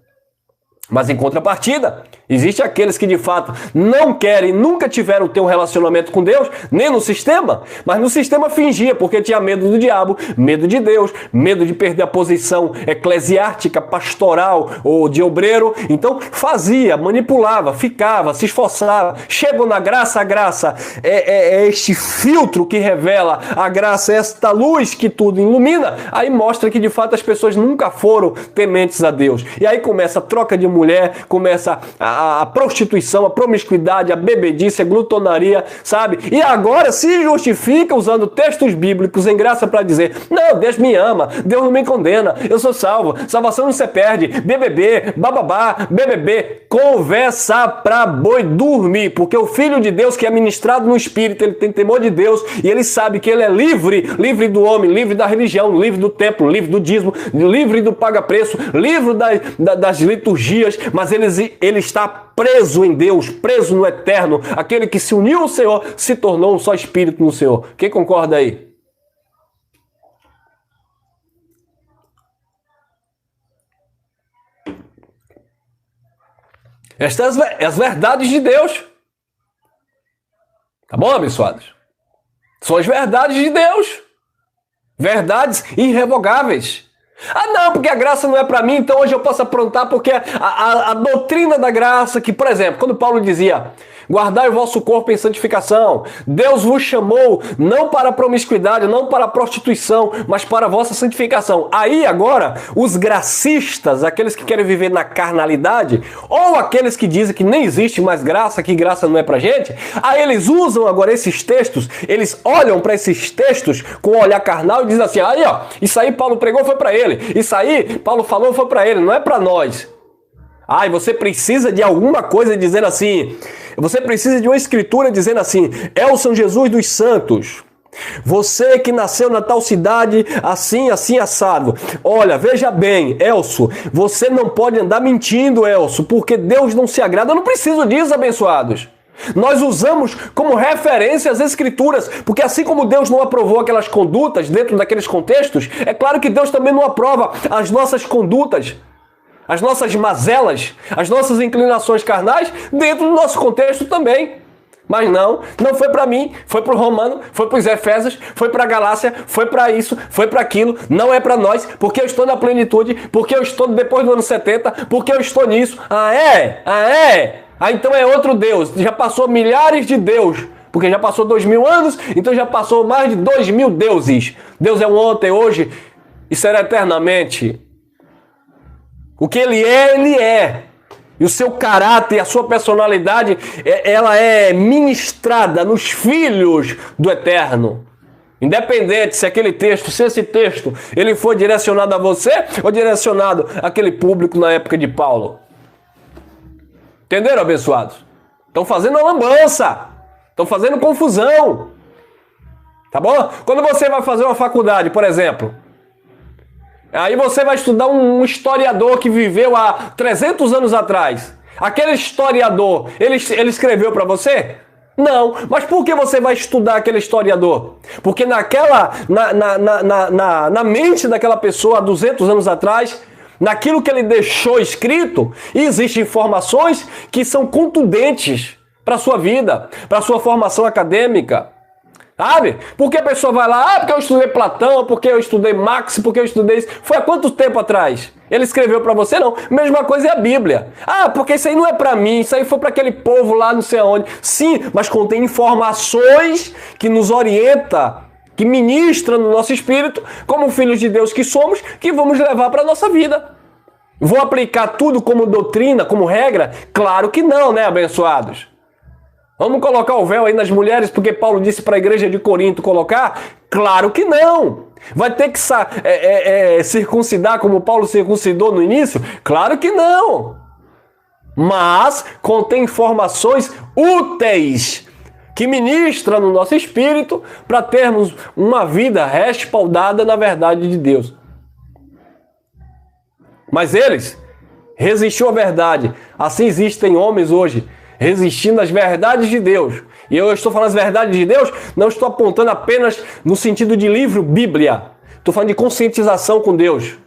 Mas em contrapartida, existem aqueles que de fato não querem, nunca tiveram ter um relacionamento com Deus, nem no sistema, mas no sistema fingia, porque tinha medo do diabo, medo de Deus, medo de perder a posição eclesiástica, pastoral ou de obreiro, então fazia, manipulava, ficava, se esforçava, chegou na graça, a graça é este filtro que revela, a graça é esta luz que tudo ilumina, aí mostra que de fato as pessoas nunca foram tementes a Deus, e aí começa a troca de mulher, começa a prostituição, a promiscuidade, a bebedice, a glutonaria, sabe? E agora se justifica usando textos bíblicos em graça para dizer, não, Deus me ama, Deus não me condena, eu sou salvo, salvação não se perde, BBB, bababá, BBB, conversa pra boi dormir, porque o Filho de Deus que é ministrado no Espírito, ele tem temor de Deus e ele sabe que ele é livre do homem, livre da religião, livre do templo, livre do dízimo, livre do paga-preço, livre das liturgias, mas ele está preso em Deus, preso no eterno. Aquele que se uniu ao Senhor se tornou um só espírito no Senhor. Quem concorda aí? Estas são as verdades de Deus. Tá bom, abençoados? São as verdades de Deus. Verdades irrevogáveis. Ah, não, porque a graça não é para mim, então hoje eu posso aprontar, porque a doutrina da graça, que, por exemplo, quando Paulo dizia, guardai o vosso corpo em santificação, Deus vos chamou não para a promiscuidade, não para a prostituição, mas para a vossa santificação. Aí agora, os gracistas, aqueles que querem viver na carnalidade, ou aqueles que dizem que nem existe mais graça, que graça não é pra gente, aí eles usam agora esses textos, eles olham para esses textos com um olhar carnal e dizem assim, aí ó, isso aí Paulo pregou foi para ele, isso aí Paulo falou foi para ele, não é para nós. Ah, e você precisa de alguma coisa dizendo assim, você precisa de uma escritura dizendo assim, é o São Jesus dos Santos, você que nasceu na tal cidade, assim, assim, assado. Olha, veja bem, Elcio, você não pode andar mentindo, Elcio, porque Deus não se agrada. Eu não preciso disso, abençoados. Nós usamos como referência as escrituras, porque assim como Deus não aprovou aquelas condutas dentro daqueles contextos, é claro que Deus também não aprova as nossas condutas, as nossas mazelas, as nossas inclinações carnais dentro do nosso contexto também. Mas não foi para mim, foi para o Romano, foi para os Efésios, foi para a Galácia, foi para isso, foi para aquilo, não é para nós, porque eu estou na plenitude, porque eu estou depois do ano 70, porque eu estou nisso. Ah, então é outro Deus, já passou milhares de Deus, porque já passou 2000 anos, então já passou mais de 2000 deuses. Deus é um ontem, hoje e será eternamente. O que ele é. E o seu caráter, a sua personalidade, ela é ministrada nos filhos do Eterno. Independente se aquele texto, se esse texto, ele foi direcionado a você ou direcionado àquele público na época de Paulo. Entenderam, abençoados? Estão fazendo uma lambança. Estão fazendo confusão. Tá bom? Quando você vai fazer uma faculdade, por exemplo, Aí você vai estudar um historiador que viveu há 300 anos atrás. Aquele historiador, ele escreveu para você? Não. Mas por que você vai estudar aquele historiador? Porque na mente daquela pessoa há 200 anos atrás, naquilo que ele deixou escrito, existem informações que são contundentes para a sua vida, para a sua formação acadêmica. Sabe? Porque a pessoa vai lá, porque eu estudei Platão, porque eu estudei Marx, porque eu estudei isso. Foi há quanto tempo atrás? Ele escreveu para você? Não. Mesma coisa é a Bíblia. Ah, porque isso aí não é para mim, isso aí foi para aquele povo lá não sei aonde. Sim, mas contém informações que nos orienta, que ministra no nosso espírito, como filhos de Deus que somos, que vamos levar para a nossa vida. Vou aplicar tudo como doutrina, como regra? Claro que não, né, abençoados? Vamos colocar o véu aí nas mulheres porque Paulo disse para a igreja de Corinto colocar? Claro que não. Vai ter que circuncidar como Paulo circuncidou no início? Claro que não. Mas contém informações úteis que ministram no nosso espírito para termos uma vida respaldada na verdade de Deus. Mas eles resistiu à verdade. Assim existem homens hoje resistindo às verdades de Deus. E eu estou falando as verdades de Deus, não estou apontando apenas no sentido de livro, Bíblia. Estou falando de conscientização com Deus.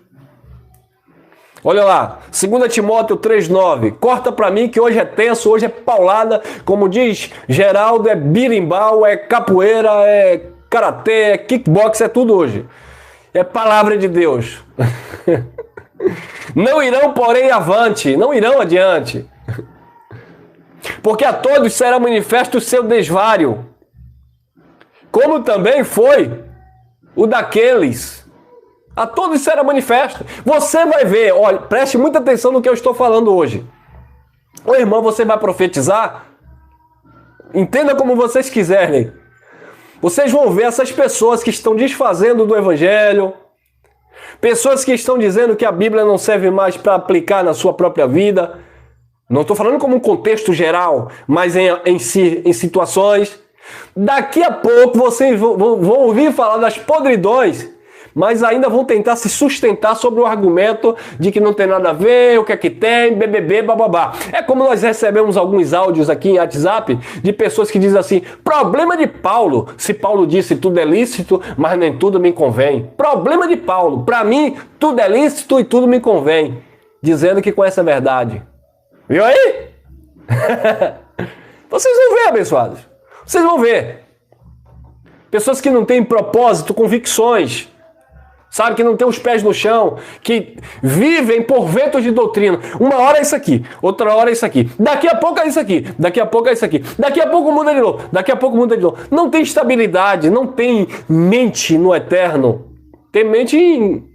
Olha lá, 2 Timóteo 3,9. Corta para mim que hoje é tenso, hoje é paulada. Como diz Geraldo, é birimbau, é capoeira, é karatê, é kickbox, é tudo hoje. É palavra de Deus. Não irão, porém, avante. Não irão adiante. Porque a todos será manifesto o seu desvário, como também foi o daqueles. A todos será manifesto. Você vai ver, olha, preste muita atenção no que eu estou falando hoje. Ô irmão, você vai profetizar? Entenda como vocês quiserem. Vocês vão ver essas pessoas que estão desfazendo do evangelho, pessoas que estão dizendo que a Bíblia não serve mais para aplicar na sua própria vida. Não estou falando como um contexto geral, mas em situações. Daqui a pouco vocês vão ouvir falar das podridões, mas ainda vão tentar se sustentar sobre o argumento de que não tem nada a ver, o que é que tem, BBB, bababá. É como nós recebemos alguns áudios aqui em WhatsApp de pessoas que dizem assim: problema de Paulo, se Paulo disse tudo é lícito, mas nem tudo me convém. Problema de Paulo, para mim tudo é lícito e tudo me convém. Dizendo que conhece a verdade. Viu aí? Vocês vão ver, abençoados. Vocês vão ver. Pessoas que não têm propósito, convicções. Sabe, que não tem os pés no chão. Que vivem por ventos de doutrina. Uma hora é isso aqui. Outra hora é isso aqui. Daqui a pouco é isso aqui. Daqui a pouco é isso aqui. Daqui a pouco muda de novo. Daqui a pouco muda de novo. Não tem estabilidade. Não tem mente no eterno. Tem mente em...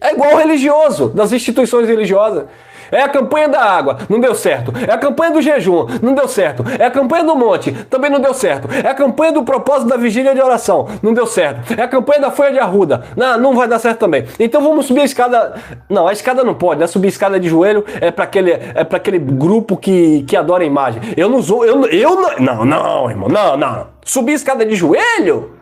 É igual religioso. Das instituições religiosas. É a campanha da água, não deu certo. É a campanha do jejum, não deu certo. É a campanha do monte, também não deu certo. É a campanha do propósito da vigília de oração, não deu certo. É a campanha da folha de arruda, não vai dar certo também. Então vamos subir a escada. Não, a escada não pode, né? Subir a escada de joelho é para aquele grupo que adora a imagem. Eu não sou, não, irmão, não. Subir a escada de joelho?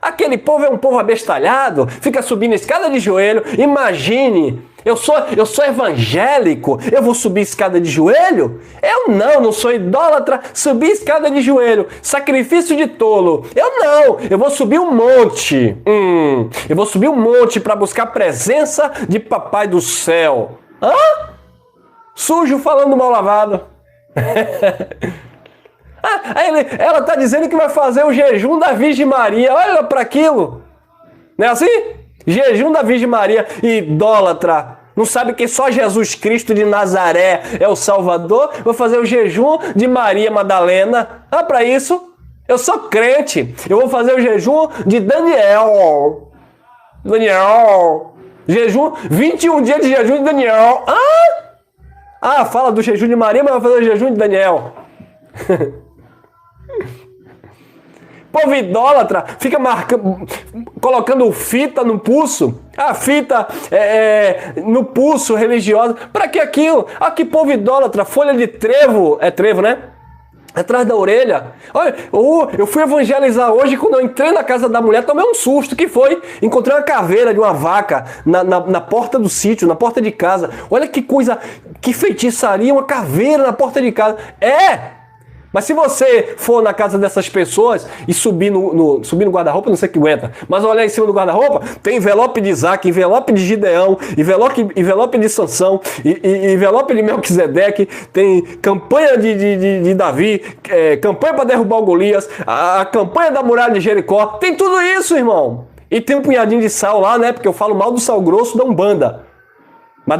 Aquele povo é um povo abestalhado, fica subindo a escada de joelho. Imagine, eu sou evangélico, eu vou subir escada de joelho? Eu não sou idólatra, subir escada de joelho, sacrifício de tolo. Eu vou subir um monte. Eu vou subir um monte para buscar a presença de Papai do céu. Hã? Sujo falando mal lavado. Ela está dizendo que vai fazer o jejum da Virgem Maria. Olha para aquilo. Não é assim? Jejum da Virgem Maria. Idólatra. Não sabe que só Jesus Cristo de Nazaré é o Salvador? Vou fazer o jejum de Maria Madalena. Para isso, eu sou crente. Eu vou fazer o jejum de Daniel. Jejum, 21 dias de jejum de Daniel. Fala do jejum de Maria, mas vai fazer o jejum de Daniel. Povo idólatra, fica colocando fita no pulso. A fita no pulso religiosa. Para que aquilo? Que povo idólatra, folha de trevo. É trevo, né? Atrás da orelha. Olha, eu fui evangelizar hoje, quando eu entrei na casa da mulher, tomei um susto, que foi? Encontrei uma caveira de uma vaca na porta do sítio, na porta de casa. Olha que coisa, que feitiçaria, uma caveira na porta de casa. Mas se você for na casa dessas pessoas e subir no guarda-roupa, não sei o que aguenta, mas olhar em cima do guarda-roupa, tem envelope de Isaac, envelope de Gideão, envelope de Sansão, envelope de Melquisedeque, tem campanha de Davi, campanha para derrubar o Golias, a campanha da muralha de Jericó, tem tudo isso, irmão. E tem um punhadinho de sal lá, né? Porque eu falo mal do sal grosso da Umbanda. Mas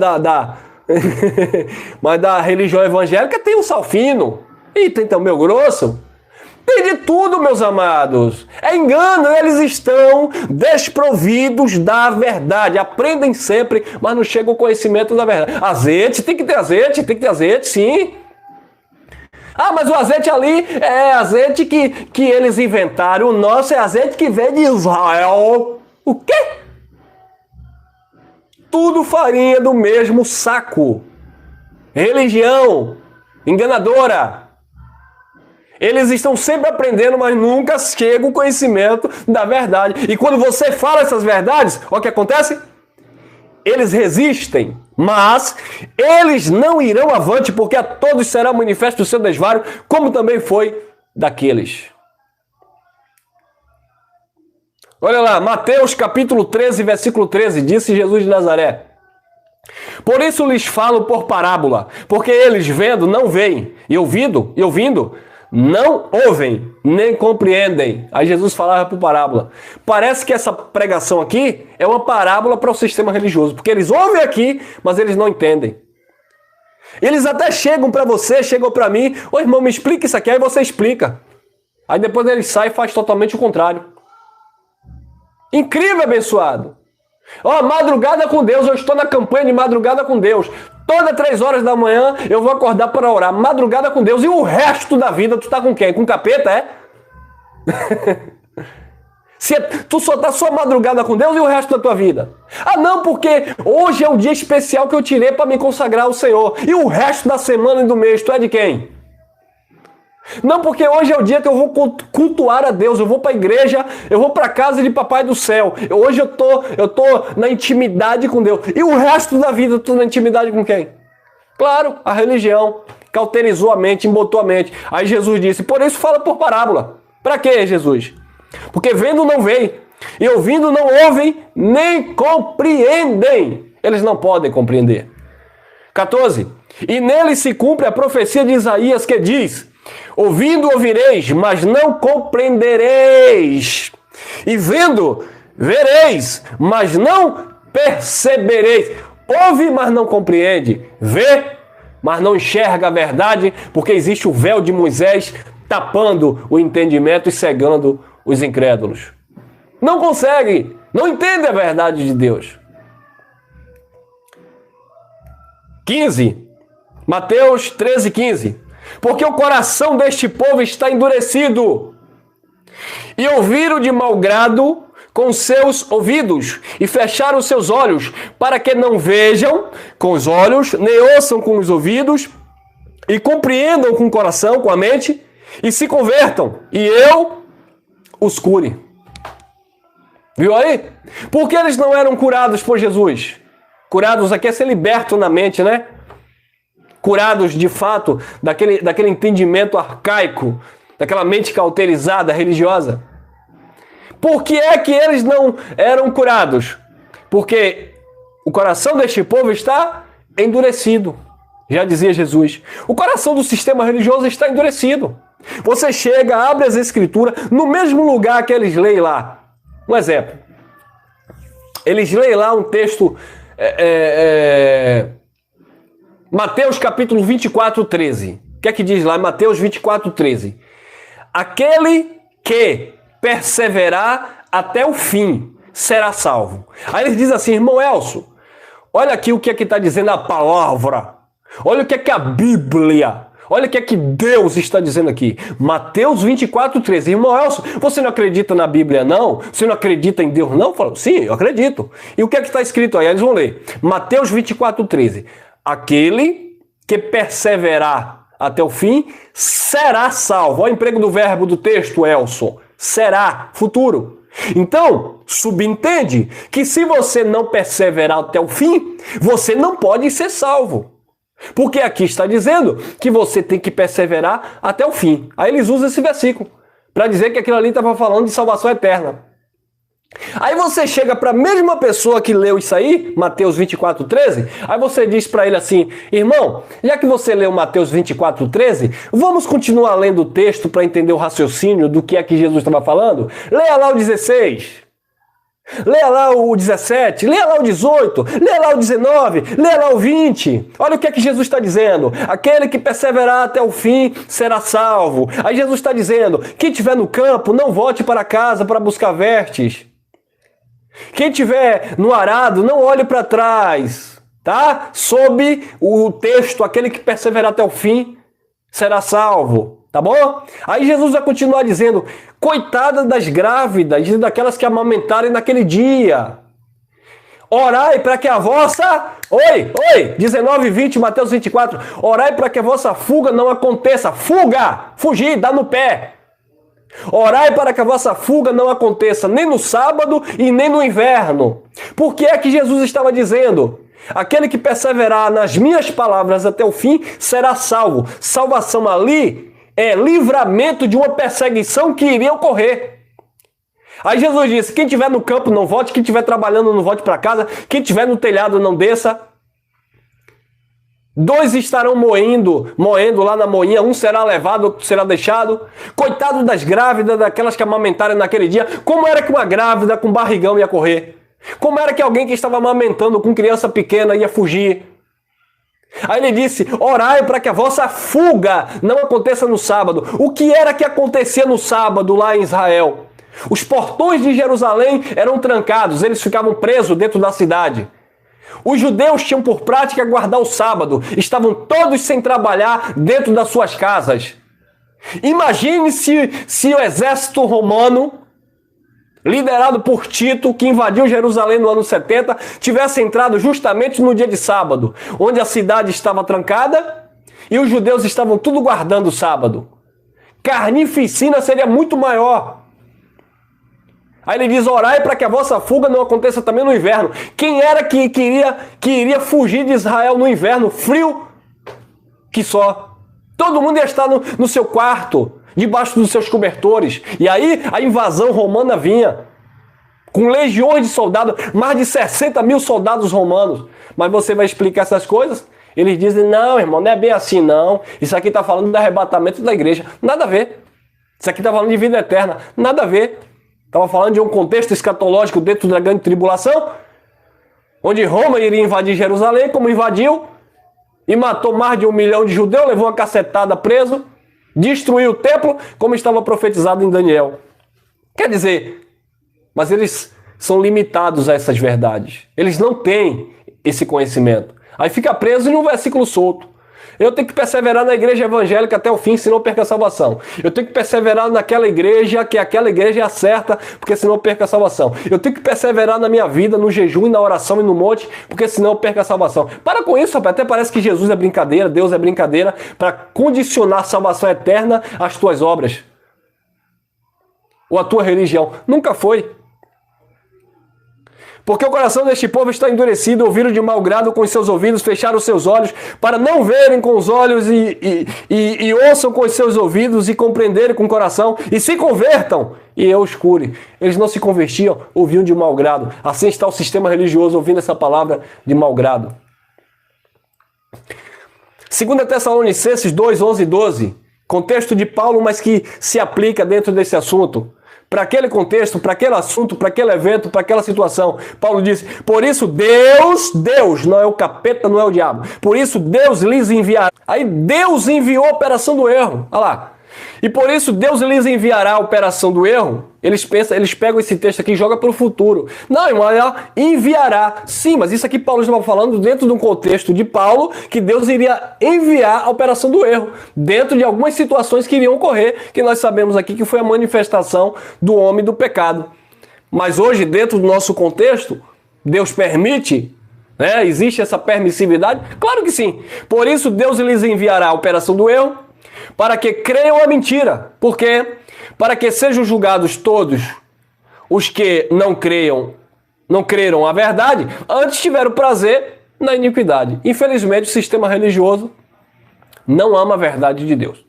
mas da religião evangélica tem o sal fino. E tem também o grosso. Tem de tudo, meus amados. É engano, eles estão desprovidos da verdade. Aprendem sempre, mas não chegam ao conhecimento da verdade. Azeite, tem que ter azeite, sim. Ah, mas o azeite ali é azeite que eles inventaram. O nosso é azeite que vem de Israel. O quê? Tudo farinha do mesmo saco. Religião enganadora. Eles estão sempre aprendendo, mas nunca chega o conhecimento da verdade. E quando você fala essas verdades, olha o que acontece? Eles resistem, mas eles não irão avante, porque a todos será manifesto o seu desvario, como também foi daqueles. Olha lá, Mateus capítulo 13, versículo 13, disse Jesus de Nazaré: por isso lhes falo por parábola, porque eles vendo não veem, e ouvindo não ouvem, nem compreendem. Aí Jesus falava por parábola. Parece que essa pregação aqui é uma parábola para o sistema religioso, porque eles ouvem aqui, mas eles não entendem. Eles até chegam para você, chegam para mim: ô irmão, me explica isso aqui, aí você explica. Aí depois eles saem e faz totalmente o contrário. Incrível, abençoado. Ó, madrugada com Deus, eu estou na campanha de madrugada com Deus. Todas 3 horas da manhã eu vou acordar para orar. Madrugada com Deus. E o resto da vida tu tá com quem? Com capeta, é? Tu só tá só madrugada com Deus e o resto da tua vida? Ah, não, porque hoje é um dia especial que eu tirei para me consagrar ao Senhor. E o resto da semana e do mês, tu é de quem? Não, porque hoje é o dia que eu vou cultuar a Deus, eu vou para a igreja, eu vou para a casa de Papai do Céu. Hoje eu tô na intimidade com Deus. E o resto da vida eu tô na intimidade com quem? Claro, a religião cauterizou a mente, embotou a mente. Aí Jesus disse: por isso fala por parábola. Para quê, Jesus? Porque vendo não veem, e ouvindo não ouvem, nem compreendem. Eles não podem compreender. 14. E nele se cumpre a profecia de Isaías que diz: ouvindo ouvireis, mas não compreendereis. E vendo, vereis, mas não percebereis. Ouve, mas não compreende. Vê, mas não enxerga a verdade, porque existe o véu de Moisés tapando o entendimento e cegando os incrédulos. Não consegue, não entende a verdade de Deus. 15. Mateus 13, 15. Porque o coração deste povo está endurecido, e ouviram de mau grado com seus ouvidos, e fecharam os seus olhos, para que não vejam com os olhos, nem ouçam com os ouvidos, e compreendam com o coração, com a mente, e se convertam, e eu os cure. Viu aí? Porque eles não eram curados por Jesus? Curados aqui é ser liberto na mente, né? Curados de fato daquele entendimento arcaico, daquela mente cauterizada, religiosa. Por que é que eles não eram curados? Porque o coração deste povo está endurecido. Já dizia Jesus. O coração do sistema religioso está endurecido. Você chega, abre as escrituras, no mesmo lugar que eles leem lá. Um exemplo. Eles leem lá um texto... Mateus capítulo 24, 13. O que é que diz lá? Mateus 24, 13. Aquele que perseverar até o fim será salvo. Aí ele diz assim: irmão Elcio, olha aqui o que é que está dizendo a palavra. Olha o que é que a Bíblia, olha o que é que Deus está dizendo aqui. Mateus 24, 13. Irmão Elcio, você não acredita na Bíblia não? Você não acredita em Deus não? Eu falo, sim, eu acredito. E o que é que está escrito aí? Eles vão ler. Mateus 24, 13. Aquele que perseverar até o fim, será salvo. Olha o emprego do verbo do texto, Elson. Será, futuro. Então, subentende que se você não perseverar até o fim, você não pode ser salvo. Porque aqui está dizendo que você tem que perseverar até o fim. Aí eles usam esse versículo para dizer que aquilo ali estava falando de salvação eterna. Aí você chega para a mesma pessoa que leu isso aí, Mateus 24:13, aí você diz para ele assim: irmão, já que você leu Mateus 24:13, vamos continuar lendo o texto para entender o raciocínio do que é que Jesus estava falando? Leia lá o 16, leia lá o 17, leia lá o 18, leia lá o 19, leia lá o 20. Olha o que é que Jesus está dizendo: aquele que perseverar até o fim será salvo. Aí Jesus está dizendo: quem estiver no campo, não volte para casa para buscar vestes. Quem estiver no arado, não olhe para trás, tá? Sob o texto, aquele que perseverar até o fim será salvo, tá bom? Aí Jesus vai continuar dizendo: coitada das grávidas e daquelas que amamentarem naquele dia. Orai para que a vossa... Oi, 19 e 20, Mateus 24. Orai para que a vossa fuga não aconteça. Fuga, fugir, dá no pé. Orai para que a vossa fuga não aconteça nem no sábado e nem no inverno. Por que é que Jesus estava dizendo? Aquele que perseverar nas minhas palavras até o fim será salvo. Salvação ali é livramento de uma perseguição que iria ocorrer. Aí Jesus disse: quem estiver no campo não volte, quem estiver trabalhando não volte para casa, quem estiver no telhado não desça. 2 estarão moendo lá na moinha, um será levado, outro será deixado. Coitado das grávidas, daquelas que amamentarem naquele dia. Como era que uma grávida com barrigão ia correr? Como era que alguém que estava amamentando com criança pequena ia fugir? Aí ele disse: orai para que a vossa fuga não aconteça no sábado. O que era que acontecia no sábado lá em Israel? Os portões de Jerusalém eram trancados, eles ficavam presos dentro da cidade. Os judeus tinham por prática guardar o sábado, estavam todos sem trabalhar dentro das suas casas. Imagine se o exército romano, liderado por Tito, que invadiu Jerusalém no ano 70, tivesse entrado justamente no dia de sábado, onde a cidade estava trancada e os judeus estavam tudo guardando o sábado. Carnificina seria muito maior. Aí ele diz: orai para que a vossa fuga não aconteça também no inverno. Quem era que iria fugir de Israel no inverno? Frio que só. Todo mundo ia estar no seu quarto, debaixo dos seus cobertores. E aí a invasão romana vinha, com legiões de soldados, mais de 60 mil soldados romanos. Mas você vai explicar essas coisas? Eles dizem: não, irmão, não é bem assim não. Isso aqui está falando do arrebatamento da igreja. Nada a ver. Isso aqui está falando de vida eterna. Nada a ver. Estava falando de um contexto escatológico dentro da grande tribulação, onde Roma iria invadir Jerusalém, como invadiu, e matou mais de 1 milhão de judeus, levou uma cacetada preso, destruiu o templo, como estava profetizado em Daniel. Quer dizer, mas eles são limitados a essas verdades. Eles não têm esse conhecimento. Aí fica preso em um versículo solto. Eu tenho que perseverar na igreja evangélica até o fim, senão eu perco a salvação. Eu tenho que perseverar naquela igreja, que aquela igreja é a certa, porque senão eu perco a salvação. Eu tenho que perseverar na minha vida, no jejum e na oração e no monte, porque senão eu perco a salvação. Para com isso, rapaz. Até parece que Jesus é brincadeira, Deus é brincadeira, para condicionar a salvação eterna às tuas obras. Ou à tua religião. Nunca foi. Porque o coração deste povo está endurecido, ouviram de mau grado com os seus ouvidos, fecharam os seus olhos, para não verem com os olhos e ouçam com os seus ouvidos e compreenderem com o coração, e se convertam, e eu os cure. Eles não se convertiam, ouviam de mau grado. Assim está o sistema religioso, ouvindo essa palavra de mau grado. 2 Tessalonicenses 2, 11 e 12, contexto de Paulo, mas que se aplica dentro desse assunto. Para aquele contexto, para aquele assunto, para aquele evento, para aquela situação. Paulo disse: por isso Deus, não é o capeta, não é o diabo. Por isso Deus lhes enviará. Aí Deus enviou a operação do erro. Olha lá. E por isso Deus lhes enviará a operação do erro. Eles pegam esse texto aqui e jogam para o futuro. Não, irmão, ela enviará. Sim, mas isso aqui Paulo estava falando dentro de um contexto de Paulo, que Deus iria enviar a operação do erro, dentro de algumas situações que iriam ocorrer, que nós sabemos aqui que foi a manifestação do homem do pecado. Mas hoje, dentro do nosso contexto, Deus permite, né? Existe essa permissividade? Claro que sim. Por isso Deus lhes enviará a operação do erro, para que creiam a mentira. Por quê? Para que sejam julgados todos os que não creram a verdade, antes tiveram prazer na iniquidade. Infelizmente, o sistema religioso não ama a verdade de Deus.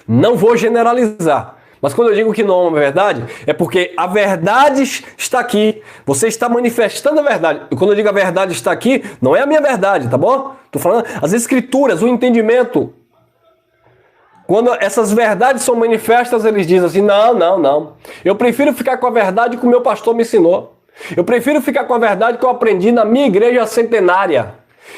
Não vou generalizar, mas quando eu digo que não ama a verdade, é porque a verdade está aqui. Você está manifestando a verdade. E quando eu digo a verdade está aqui, não é a minha verdade, tá bom? Estou falando as escrituras, o entendimento. Quando essas verdades são manifestas, eles dizem assim, não. Eu prefiro ficar com a verdade que o meu pastor me ensinou. Eu prefiro ficar com a verdade que eu aprendi na minha igreja centenária.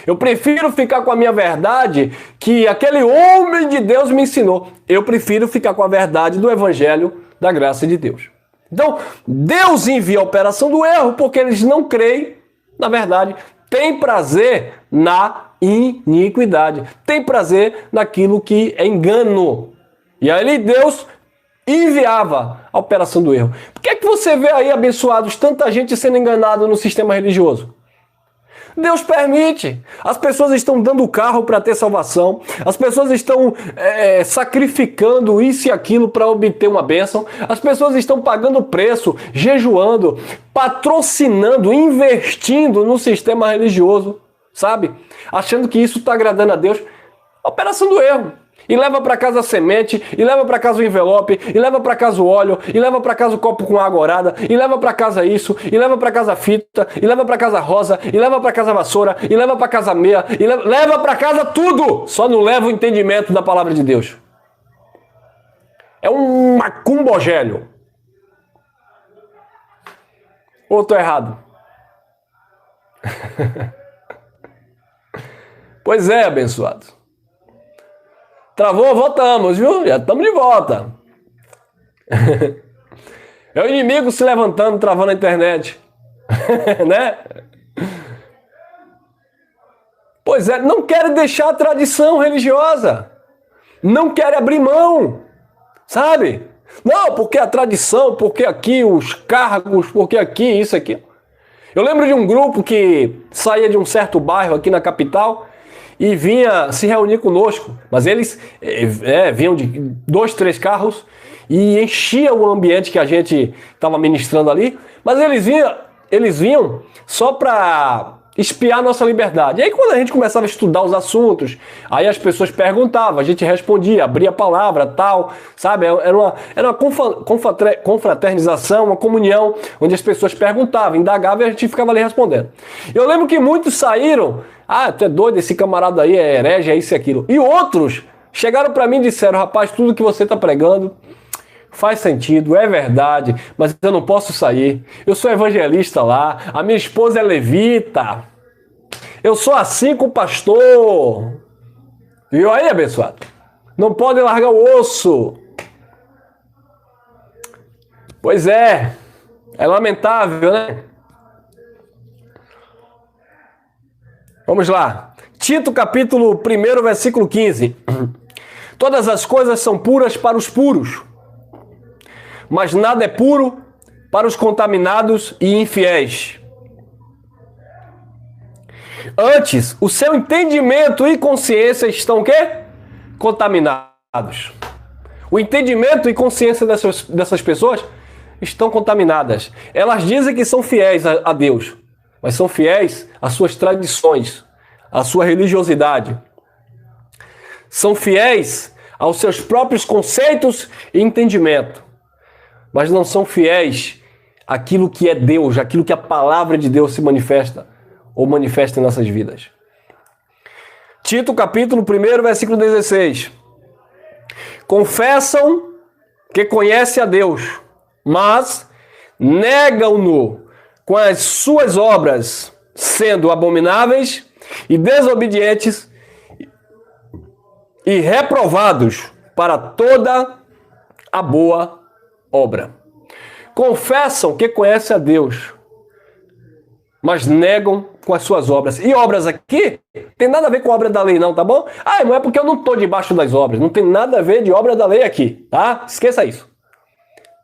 Eu prefiro ficar com a minha verdade que aquele homem de Deus me ensinou. Eu prefiro ficar com a verdade do evangelho da graça de Deus. Então, Deus envia a operação do erro porque eles não creem na verdade. Tem prazer na iniquidade. Tem prazer naquilo que é engano. E aí Deus enviava a operação do erro. Por que é que você vê aí, abençoados, tanta gente sendo enganada no sistema religioso? Deus permite. As pessoas estão dando o carro para ter salvação. As pessoas estão sacrificando isso e aquilo para obter uma bênção. As pessoas estão pagando preço, jejuando, patrocinando, investindo no sistema religioso, sabe? Achando que isso está agradando a Deus. Operação do erro. E leva para casa a semente, e leva para casa o envelope, e leva para casa o óleo, e leva para casa o copo com água orada, e leva para casa isso, e leva para casa a fita, e leva para casa a rosa, e leva para casa a vassoura, e leva para casa a meia, e leva para casa tudo. Só não leva o entendimento da palavra de Deus. É um macumbogélio. Ou estou errado? Pois é, abençoado. Travou, voltamos, viu? Já estamos de volta. É o inimigo se levantando, travando a internet. Né? Pois é, não querem deixar a tradição religiosa. Não querem abrir mão. Sabe? Não, porque a tradição, porque aqui os cargos, porque aqui isso, aqui. Eu lembro de um grupo que saía de um certo bairro aqui na capital e vinha se reunir conosco, mas eles vinham de 2, 3 carros e enchiam o ambiente que a gente estava ministrando ali, mas eles vinham só para espiar nossa liberdade. E aí quando a gente começava a estudar os assuntos, aí as pessoas perguntavam, a gente respondia, abria a palavra, tal, sabe? Era uma confraternização, uma comunhão, onde as pessoas perguntavam, indagavam e a gente ficava ali respondendo. Eu lembro que muitos saíram, tu é doido, esse camarada aí é herege, é isso e aquilo. E outros chegaram para mim e disseram, rapaz, tudo que você está pregando faz sentido, é verdade, mas eu não posso sair. Eu sou evangelista lá, a minha esposa é levita. Eu sou assim com o pastor. Viu aí, abençoado? Não pode largar o osso. Pois é lamentável, né? Vamos lá. Tito, capítulo 1, versículo 15. Todas as coisas são puras para os puros, mas nada é puro para os contaminados e infiéis. Antes, o seu entendimento e consciência estão o quê? Contaminados. O entendimento e consciência dessas pessoas estão contaminadas. Elas dizem que são fiéis a Deus, mas são fiéis às suas tradições, à sua religiosidade. São fiéis aos seus próprios conceitos e entendimento, mas não são fiéis àquilo que é Deus, àquilo que a palavra de Deus se manifesta ou manifesta em nossas vidas. Tito, capítulo 1, versículo 16. Confessam que conhecem a Deus, mas negam-no com as suas obras, sendo abomináveis e desobedientes e reprovados para toda a boa obra. Confessam que conhecem a Deus, mas negam com as suas obras. E obras aqui tem nada a ver com a obra da lei não, tá bom? Não é porque eu não estou debaixo das obras. Não tem nada a ver de obra da lei aqui, tá? Esqueça isso.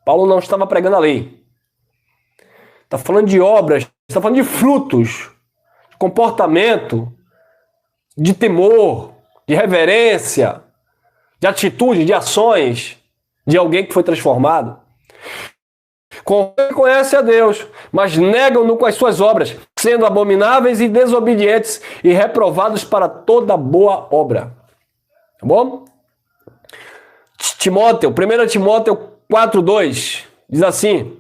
Paulo não estava pregando a lei. Está falando de obras, está falando de frutos comportamento, de temor, de reverência, de atitude, de ações de alguém que foi transformado. Conhece a Deus, mas negam-no com as suas obras, sendo abomináveis e desobedientes e reprovados para toda boa obra. Tá bom? Timóteo, 1 Timóteo 4:2 diz assim: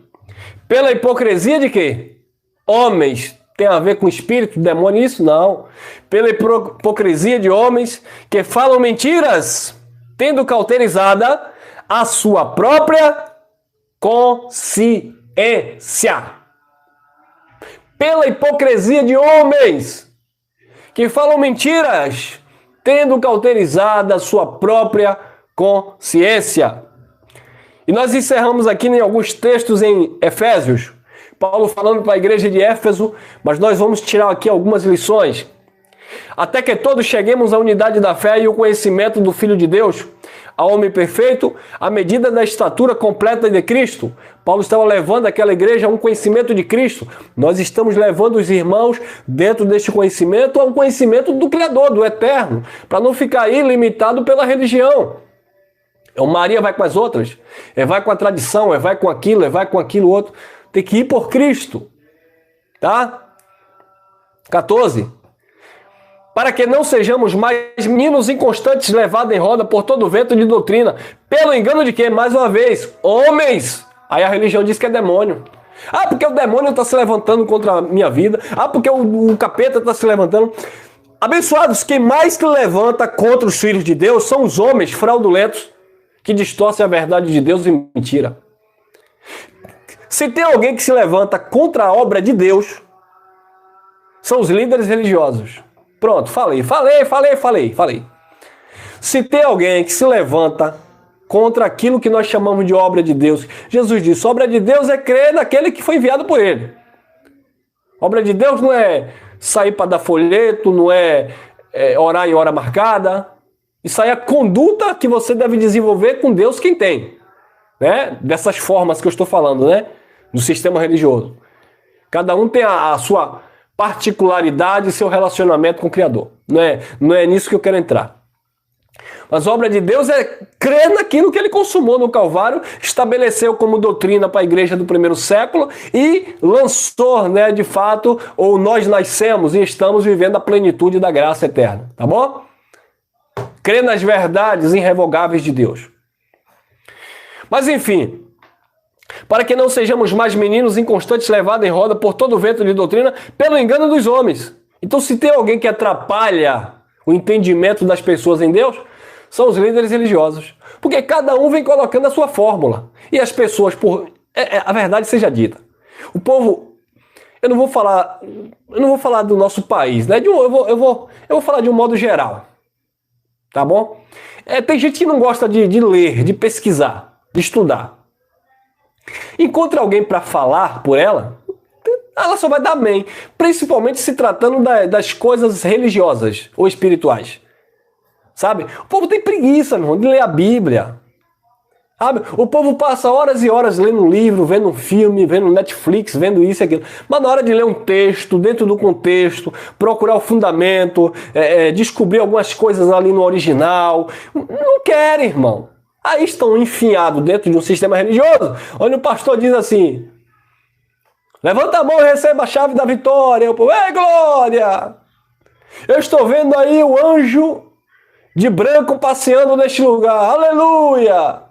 pela hipocrisia de quê? Homens. Tem a ver com espírito, demônio, isso? Não. Pela hipocrisia de homens que falam mentiras, tendo cauterizada a sua própria consciência. Pela hipocrisia de homens que falam mentiras, tendo cauterizada a sua própria consciência. E nós encerramos aqui em alguns textos em Efésios, Paulo falando para a igreja de Éfeso, mas nós vamos tirar aqui algumas lições. Até que todos cheguemos à unidade da fé e o conhecimento do Filho de Deus, ao homem perfeito, à medida da estatura completa de Cristo. Paulo estava levando aquela igreja a um conhecimento de Cristo. Nós estamos levando os irmãos dentro deste conhecimento a um conhecimento do Criador, do Eterno, para não ficar aí limitado pela religião. Maria vai com as outras, vai com a tradição, vai com aquilo, vai com aquilo outro. Tem que ir por Cristo, tá? 14. Para que não sejamos mais meninos inconstantes levados em roda por todo vento de doutrina, pelo engano de quê? Mais uma vez, homens. Aí a religião diz que é demônio. Ah, porque o demônio está se levantando contra a minha vida. Ah, porque o capeta está se levantando. Abençoados, quem mais se levanta contra os filhos de Deus são os homens fraudulentos que distorcem a verdade de Deus em mentira. Se tem alguém que se levanta contra a obra de Deus, são os líderes religiosos. Pronto, falei. Se tem alguém que se levanta contra aquilo que nós chamamos de obra de Deus, Jesus disse, obra de Deus é crer naquele que foi enviado por ele. Obra de Deus não é sair para dar folheto, não é orar em hora marcada. Isso aí é a conduta que você deve desenvolver com Deus quem tem. Né? Dessas formas que eu estou falando, né? Do sistema religioso. Cada um tem a sua particularidade e seu relacionamento com o Criador. Não é nisso que eu quero entrar. Mas a obra de Deus é crer naquilo que ele consumou no Calvário, estabeleceu como doutrina para a igreja do primeiro século e lançou, né, de fato, ou nós nascemos e estamos vivendo a plenitude da graça eterna. Tá bom? Crer nas verdades irrevogáveis de Deus. Mas enfim, para que não sejamos mais meninos inconstantes levados em roda por todo o vento de doutrina, pelo engano dos homens. Então, se tem alguém que atrapalha o entendimento das pessoas em Deus, são os líderes religiosos. Porque cada um vem colocando a sua fórmula. E as pessoas, a verdade seja dita. O povo, eu não vou falar do nosso país, né? Eu vou falar de um modo geral. Tá bom? Tem gente que não gosta de ler, de pesquisar, de estudar. Encontra alguém para falar por ela, ela só vai dar amém. Principalmente se tratando das coisas religiosas ou espirituais. Sabe? O povo tem preguiça, meu irmão, de ler a Bíblia. Sabe? O povo passa horas e horas lendo um livro, vendo um filme, vendo Netflix, vendo isso e aquilo. Mas na hora de ler um texto, dentro do contexto, procurar o fundamento, descobrir algumas coisas ali no original, não querem, irmão. Aí estão enfiados dentro de um sistema religioso, onde o pastor diz assim, levanta a mão e receba a chave da vitória. Eu, ei, glória! Eu estou vendo aí o anjo de branco passeando neste lugar. Aleluia!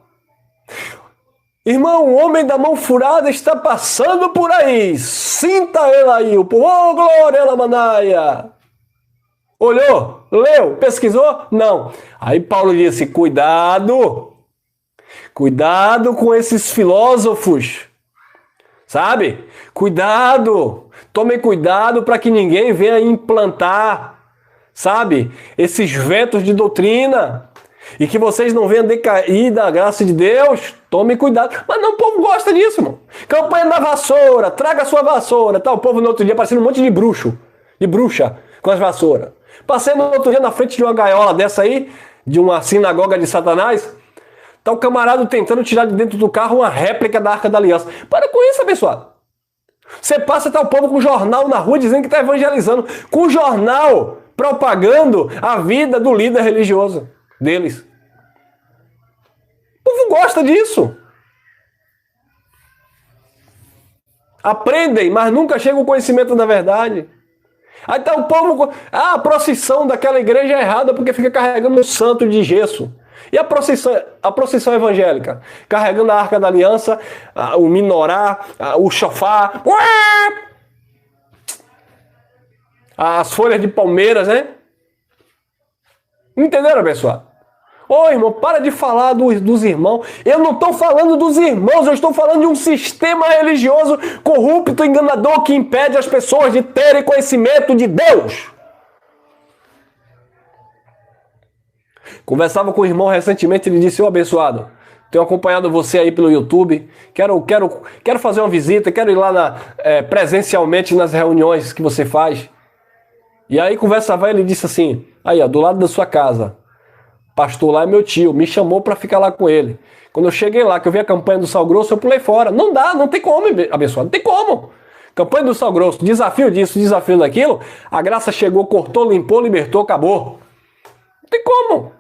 Irmão, o homem da mão furada está passando por aí. Sinta ele aí. O povo, oh, glória, ela manaia. Olhou? Leu? Pesquisou? Não. Aí Paulo disse, cuidado com esses filósofos, sabe? Cuidado, tomem cuidado para que ninguém venha implantar, sabe? Esses ventos de doutrina e que vocês não venham decair da graça de Deus. Tomem cuidado. Mas não, o povo gosta disso, irmão. Campanha da vassoura, traga a sua vassoura. Tá, o povo no outro dia parecendo um monte de bruxa com as vassouras. Passei no outro dia na frente de uma gaiola dessa aí, de uma sinagoga de Satanás. Tá o camarada tentando tirar de dentro do carro uma réplica da Arca da Aliança. Para com isso, abençoado. Você passa até o povo com jornal na rua dizendo que está evangelizando. Com jornal propagando a vida do líder religioso deles. O povo gosta disso. Aprendem, mas nunca chega o conhecimento da verdade. Aí tá o povo... a procissão daquela igreja é errada porque fica carregando um santo de gesso. E a procissão evangélica? Carregando a Arca da Aliança, o minorá, o chofar, as folhas de palmeiras, né? Entenderam, abençoado? Ô, irmão, para de falar dos irmãos. Eu não estou falando dos irmãos, eu estou falando de um sistema religioso corrupto, enganador, que impede as pessoas de terem conhecimento de Deus. Conversava com o irmão recentemente, ele disse: ô, abençoado, tenho acompanhado você aí pelo YouTube, quero fazer uma visita, quero ir lá presencialmente nas reuniões que você faz. E aí conversava, ele disse assim: aí, ó, do lado da sua casa, pastor lá é meu tio, me chamou para ficar lá com ele. Quando eu cheguei lá, que eu vi a campanha do Sal Grosso, eu pulei fora. Não dá, não tem como, abençoado, não tem como. Campanha do Sal Grosso, desafio disso, desafio daquilo, a graça chegou, cortou, limpou, libertou, acabou. Não tem como.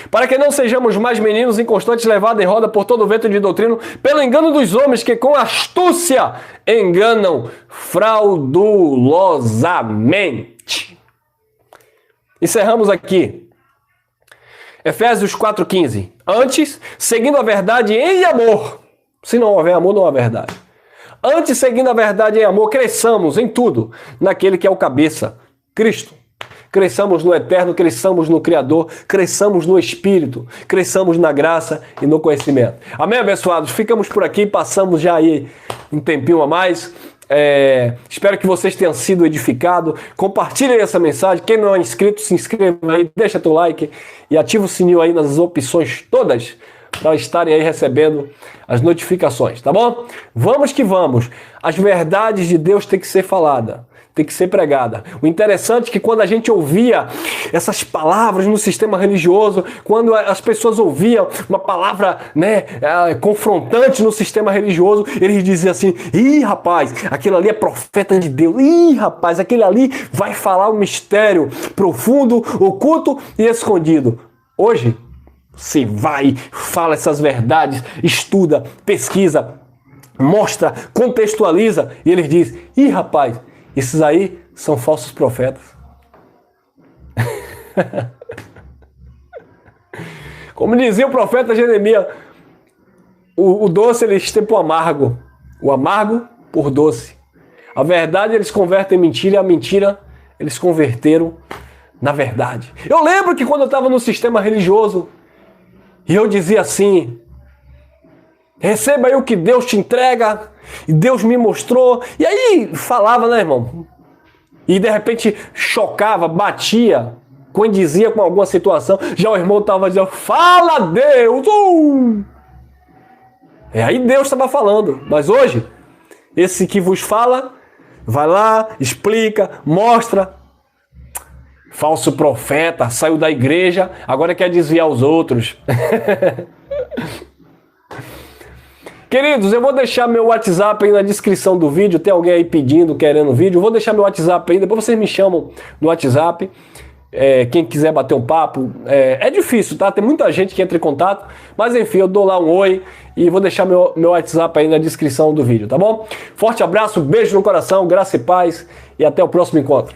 Para que não sejamos mais meninos inconstantes levados em roda por todo o vento de doutrina, pelo engano dos homens que com astúcia enganam fraudulosamente. Encerramos aqui. Efésios 4,15. Antes, seguindo a verdade em amor. Se não houver amor, não há verdade. Antes, seguindo a verdade em amor, cresçamos em tudo naquele que é o cabeça, Cristo. Cresçamos no eterno, cresçamos no Criador, cresçamos no Espírito, cresçamos na graça e no conhecimento. Amém, abençoados? Ficamos por aqui, passamos já aí um tempinho a mais. Espero que vocês tenham sido edificados. Compartilhem essa mensagem. Quem não é inscrito, se inscreva aí, deixa teu like e ativa o sininho aí nas opções todas para estarem aí recebendo as notificações, tá bom? Vamos que vamos. As verdades de Deus têm que ser faladas, tem que ser pregada. O interessante é que quando a gente ouvia essas palavras no sistema religioso, quando as pessoas ouviam uma palavra, né, confrontante no sistema religioso, eles diziam assim: ih, rapaz, aquele ali é profeta de Deus. Ih, rapaz, aquele ali vai falar um mistério profundo, oculto e escondido. Hoje, se vai, fala essas verdades, estuda, pesquisa, mostra, contextualiza, e eles dizem: ih, rapaz, esses aí são falsos profetas. Como dizia o profeta Jeremias, o doce eles têm por amargo, o amargo por doce. A verdade eles convertem em mentira e a mentira eles converteram na verdade. Eu lembro que quando eu estava no sistema religioso e eu dizia assim: receba aí o que Deus te entrega. E Deus me mostrou. E aí falava, né, irmão? E de repente chocava, batia, condizia com alguma situação. Já o irmão estava dizendo: fala, Deus! E aí Deus estava falando. Mas hoje, esse que vos fala, vai lá, explica, mostra. Falso profeta, saiu da igreja, agora quer desviar os outros. Queridos, eu vou deixar meu WhatsApp aí na descrição do vídeo. Tem alguém aí pedindo, querendo vídeo. Eu vou deixar meu WhatsApp aí, depois vocês me chamam no WhatsApp. Quem quiser bater um papo. É difícil, tá? Tem muita gente que entra em contato. Mas enfim, eu dou lá um oi e vou deixar meu WhatsApp aí na descrição do vídeo, tá bom? Forte abraço, beijo no coração, graça e paz e até o próximo encontro.